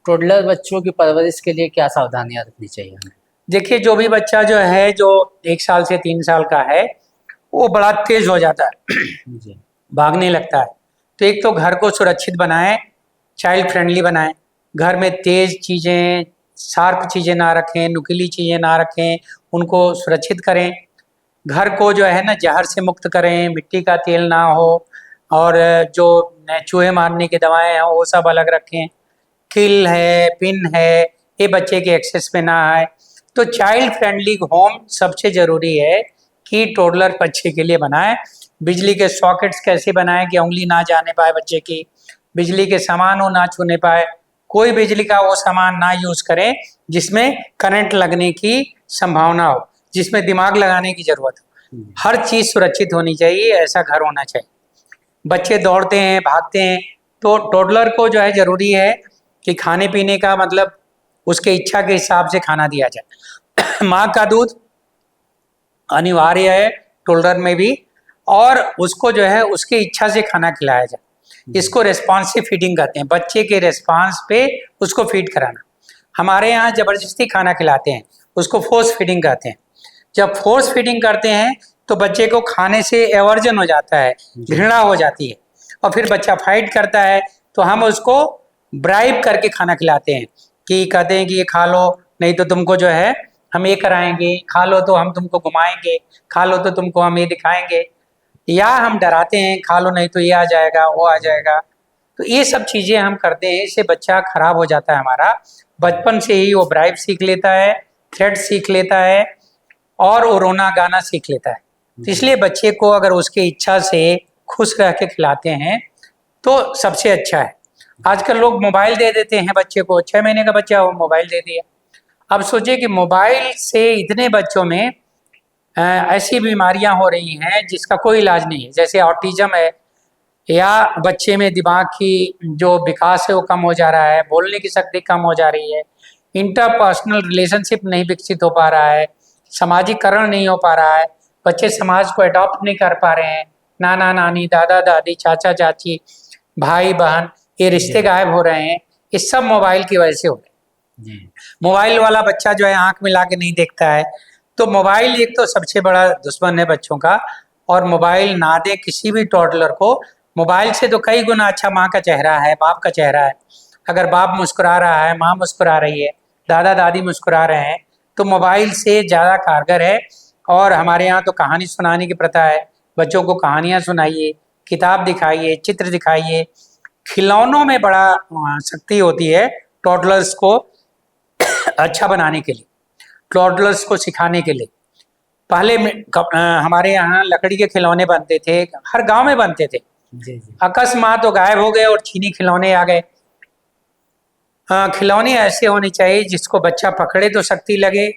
टोडलर बच्चों की परवरिश के लिए क्या सावधानियां रखनी चाहिए हमें? देखिए, जो भी बच्चा जो है जो 1 साल से 3 साल का है, वो बड़ा तेज हो जाता है, जी भागने लगता है। तो एक तो घर को सुरक्षित बनाएं, चाइल्ड फ्रेंडली बनाएं। घर में तेज चीज़ें, शार्प चीज़ें ना रखें, नुकीली चीज़ें ना रखें, उनको सुरक्षित करें। घर को जो है ना जहर से मुक्त करें, मिट्टी का तेल ना हो, और जो चूहे मारने की दवाएं हैं वो सब अलग रखें। किल है, पिन है, ये बच्चे के एक्सेस में ना आए। तो चाइल्ड फ्रेंडली होम सबसे ज़रूरी है कि टोडलर बच्चे के लिए बनाएं। बिजली के सॉकेट्स कैसे बनाएं कि उंगली ना जाने पाए बच्चे की, बिजली के सामान वो ना छूने पाए, कोई बिजली का वो सामान ना यूज़ करें जिसमें करंट लगने की संभावना हो, जिसमें दिमाग लगाने की ज़रूरत हो। हर चीज़ सुरक्षित होनी चाहिए, ऐसा घर होना चाहिए। बच्चे दौड़ते हैं, भागते हैं, तो टोडलर को जो है ज़रूरी है कि खाने पीने का मतलब उसके इच्छा के हिसाब से खाना दिया जाए। माँ का दूध अनिवार्य है टोडलर में भी, और उसको जो है उसकी इच्छा से खाना खिलाया जाए। इसको रेस्पॉन्सिव फीडिंग कहते हैं, बच्चे के रेस्पॉन्स पे उसको फीड कराना। हमारे यहाँ ज़बरदस्ती खाना खिलाते हैं, उसको फोर्स फीडिंग कहते हैं। जब फोर्स फीडिंग करते हैं तो बच्चे को खाने से एवर्जन हो जाता है, घृणा हो जाती है, और फिर बच्चा फाइट करता है। तो हम उसको ब्राइब करके खाना खिलाते हैं कि कहते हैं कि ये खा लो, नहीं तो तुमको जो है हम ये कराएंगे, खा लो तो हम तुमको घुमाएंगे, खा लो तो तुमको हम ये दिखाएंगे। या हम डराते हैं खा लो नहीं तो ये आ जाएगा वो आ जाएगा। तो ये सब चीज़ें हम करते हैं, इससे बच्चा खराब हो जाता है हमारा। बचपन से ही वो ब्राइब सीख लेता है, थ्रेट सीख लेता है और वो रोना गाना सीख लेता है। तो इसलिए बच्चे को अगर उसकी इच्छा से खुश रह के खिलाते हैं तो सबसे अच्छा है। आजकल लोग मोबाइल दे देते हैं बच्चे को, 6 महीने का बच्चा वो मोबाइल दे दिया। अब सोचिए कि मोबाइल से इतने बच्चों में ऐसी बीमारियां हो रही हैं जिसका कोई इलाज नहीं है, जैसे ऑटिज्म है, या बच्चे में दिमाग की जो विकास है वो कम हो जा रहा है, बोलने की शक्ति कम हो जा रही है, इंटरपर्सनल रिलेशनशिप नहीं विकसित हो पा रहा है, सामाजिकरण नहीं हो पा रहा है, बच्चे समाज को अडॉप्ट नहीं कर पा रहे हैं, नाना नानी दादा दादी चाचा चाची भाई बहन ये रिश्ते गायब हो रहे हैं। इस सब मोबाइल की वजह से हो रहे हैं। मोबाइल वाला बच्चा जो है आंख मिला के नहीं देखता है। तो मोबाइल एक तो सबसे बड़ा दुश्मन है बच्चों का, और मोबाइल ना दे किसी भी टॉडलर को। मोबाइल से तो कई गुना अच्छा माँ का चेहरा है, बाप का चेहरा है। अगर बाप मुस्कुरा रहा है, माँ मुस्कुरा रही है, दादा दादी मुस्कुरा रहे हैं, तो मोबाइल से ज़्यादा कारगर है। और हमारे यहाँ तो कहानी सुनाने की प्रथा है, बच्चों को कहानियाँ सुनाइए, किताब दिखाइए, चित्र दिखाइए। खिलौनों में बड़ा शक्ति होती है टॉडलर्स को अच्छा बनाने के लिए, टॉडलर्स को सिखाने के लिए। पहले हमारे यहाँ लकड़ी के खिलौने बनते थे, हर गांव में बनते थे। अकस्मात तो गायब हो गए और चीनी खिलौने आ गए। खिलौने ऐसे होने चाहिए जिसको बच्चा पकड़े तो शक्ति लगे,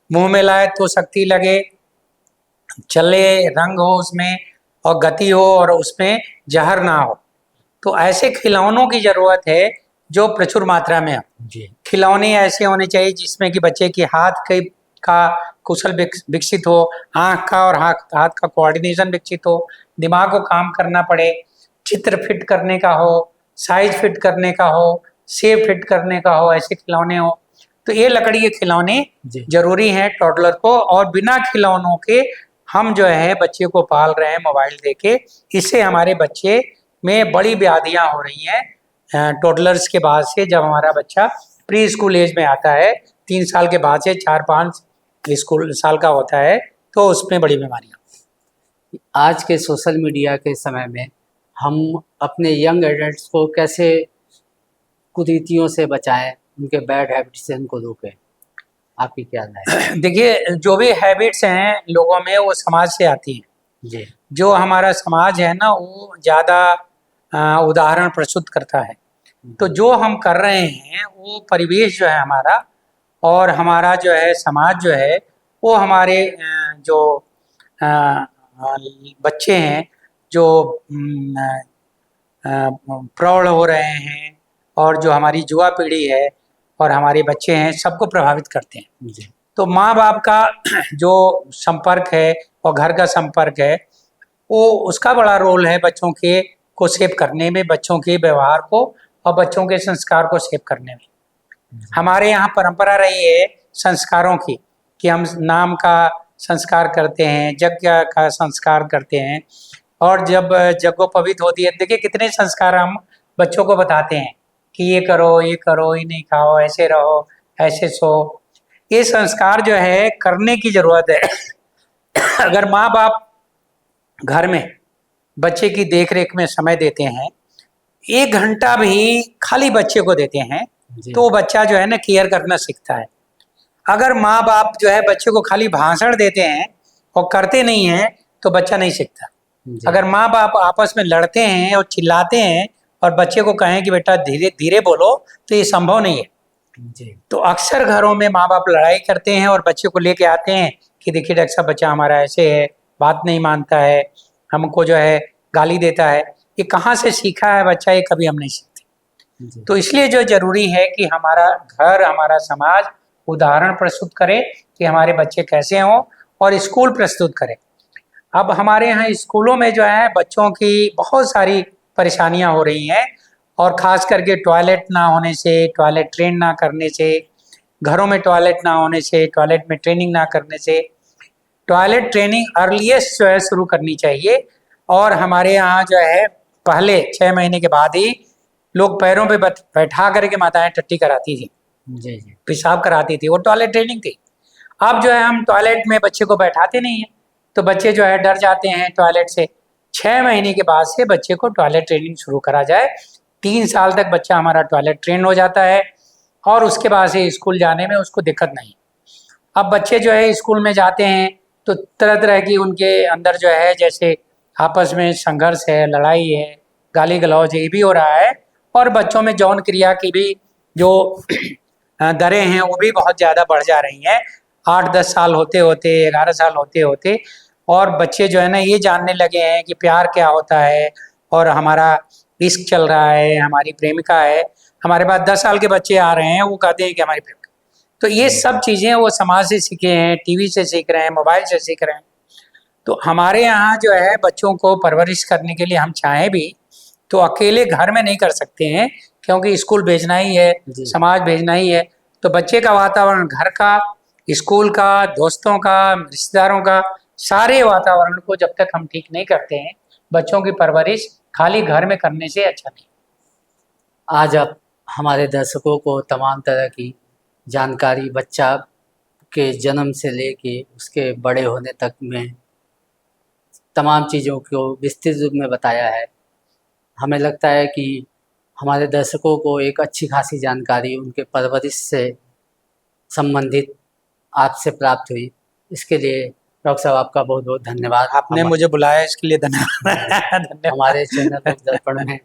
मुंह में लाए तो शक्ति लगे, चले, रंग हो उसमें और गति हो और उसमें जहर ना हो। तो ऐसे खिलौनों की जरूरत है जो प्रचुर मात्रा में हो। खिलौने ऐसे होने चाहिए जिसमें कि बच्चे की हाथ का कुशल विकसित हो, आँख का और हाथ का कोऑर्डिनेशन विकसित हो, दिमाग को काम करना पड़े, चित्र फिट करने का हो, साइज फिट करने का हो, शेप फिट करने का हो, ऐसे खिलौने हो। तो ये लकड़ी के खिलौने जरूरी हैं टॉडलर को। और बिना खिलौनों के हम जो है बच्चे को पाल रहे हैं मोबाइल देके, इससे हमारे बच्चे में बड़ी व्याधियां हो रही हैं टॉडलर्स के बाद से। जब हमारा बच्चा प्री स्कूल एज में आता है, 3 साल के बाद से 4-5 स्कूल साल का होता है, तो उसमें बड़ी बीमारियां। आज के सोशल मीडिया के समय में हम अपने यंग एडल्ट्स को कैसे कुरीतियों से बचाएं, उनके बैड हैबिट्स से उनको रोकें, आपकी क्या राय है? देखिए, जो भी हैबिट्स हैं लोगों में वो समाज से आती हैं जी। जो हमारा समाज है ना वो ज़्यादा उदाहरण प्रस्तुत करता है। तो जो हम कर रहे हैं वो परिवेश जो है हमारा और हमारा जो है समाज जो है वो हमारे जो बच्चे हैं जो प्रौढ़ हो रहे हैं और जो हमारी युवा पीढ़ी है और हमारे बच्चे हैं, सबको प्रभावित करते हैं। जी। तो माँ बाप का जो संपर्क है और घर का संपर्क है वो उसका बड़ा रोल है बच्चों के को शेप करने में, बच्चों के व्यवहार को और बच्चों के संस्कार को शेप करने में। हमारे यहाँ परंपरा रही है संस्कारों की कि हम नाम का संस्कार करते हैं, यज्ञ का संस्कार करते हैं, और जब यज्ञोपवीत होती है, देखिए कितने संस्कार हम बच्चों को बताते हैं कि ये करो, ये नहीं खाओ, ऐसे रहो, ऐसे सो। ये संस्कार जो है करने की जरूरत है। अगर माँ बाप घर में बच्चे की देखरेख में समय देते हैं, 1 घंटा भी खाली बच्चे को देते हैं, तो बच्चा जो है ना केयर करना सीखता है। अगर माँ बाप जो है बच्चे को खाली भाषण देते हैं और करते नहीं हैं तो बच्चा नहीं सीखता। अगर माँ बाप आपस में लड़ते हैं और चिल्लाते हैं और बच्चे को कहें कि बेटा धीरे धीरे बोलो, तो ये संभव नहीं है। तो अक्सर घरों में माँ बाप लड़ाई करते हैं और बच्चे को लेके आते हैं कि देखिए डॉक्टर साहब बच्चा हमारा ऐसे है, बात नहीं मानता है, हमको जो है गाली देता है। ये कहाँ से सीखा है बच्चा, ये कभी हम नहीं सीखते। तो इसलिए जो जरूरी है कि हमारा घर, हमारा समाज उदाहरण प्रस्तुत करे कि हमारे बच्चे कैसे हों, और स्कूल प्रस्तुत करे। अब हमारे यहाँ स्कूलों में जो है बच्चों की बहुत सारी परेशानियां हो रही हैं, और ख़ास करके टॉयलेट ना होने से, टॉयलेट ट्रेन ना करने से, घरों में टॉयलेट ना होने से, टॉयलेट में ट्रेनिंग ना करने से। टॉयलेट ट्रेनिंग अर्लीस्ट जो है शुरू करनी चाहिए। और हमारे यहाँ जो है पहले 6 महीने के बाद ही लोग पैरों पे बैठा करके माताएं टट्टी कराती थी, पेशाब कराती थी, वो टॉयलेट ट्रेनिंग थी। अब जो है हम टॉयलेट में बच्चे को बैठाते नहीं हैं, तो बच्चे जो है डर जाते हैं टॉयलेट से, 6 महीने के बाद से बच्चे को टॉयलेट ट्रेनिंग शुरू करा जाए। 3 साल तक बच्चा हमारा टॉयलेट ट्रेन हो जाता है और उसके बाद से स्कूल जाने में उसको दिक्कत नहीं। अब बच्चे जो है स्कूल में जाते हैं तो तरह तरह की उनके अंदर जो है जैसे आपस में संघर्ष है, लड़ाई है, गाली गलौज ये भी हो रहा है और बच्चों में यौन क्रिया की भी जो दरें हैं वो भी बहुत ज़्यादा बढ़ जा रही हैं। 8-10 साल होते होते, 11 साल होते होते और बच्चे जो है ना ये जानने लगे हैं कि प्यार क्या होता है और हमारा इश्क चल रहा है, हमारी प्रेमिका है। हमारे पास 10 साल के बच्चे आ रहे हैं, वो कहते हैं कि हमारी प्रेमिका। तो ये सब चीज़ें वो समाज से सीखे हैं, टीवी से सीख रहे हैं, मोबाइल से सीख रहे हैं। तो हमारे यहाँ जो है बच्चों को परवरिश करने के लिए हम चाहें भी तो अकेले घर में नहीं कर सकते हैं, क्योंकि स्कूल भेजना ही है, जी। समाज भेजना ही है। तो बच्चे का वातावरण घर का, स्कूल का, दोस्तों का, रिश्तेदारों का, सारे वातावरण को जब तक हम ठीक नहीं करते हैं, बच्चों की परवरिश खाली घर में करने से अच्छा नहीं। आज आप हमारे दर्शकों को तमाम तरह की जानकारी बच्चा के जन्म से लेके उसके बड़े होने तक में तमाम चीज़ों को विस्तृत रूप में बताया है। हमें लगता है कि हमारे दर्शकों को एक अच्छी खासी जानकारी उनके परवरिश से संबंधित आपसे प्राप्त हुई। इसके लिए डॉक्टर साहब आपका बहुत बहुत धन्यवाद। आपने मुझे बुलाया इसके लिए धन्यवाद। धन्यवाद। हमारे चैनल लोक दर्पण में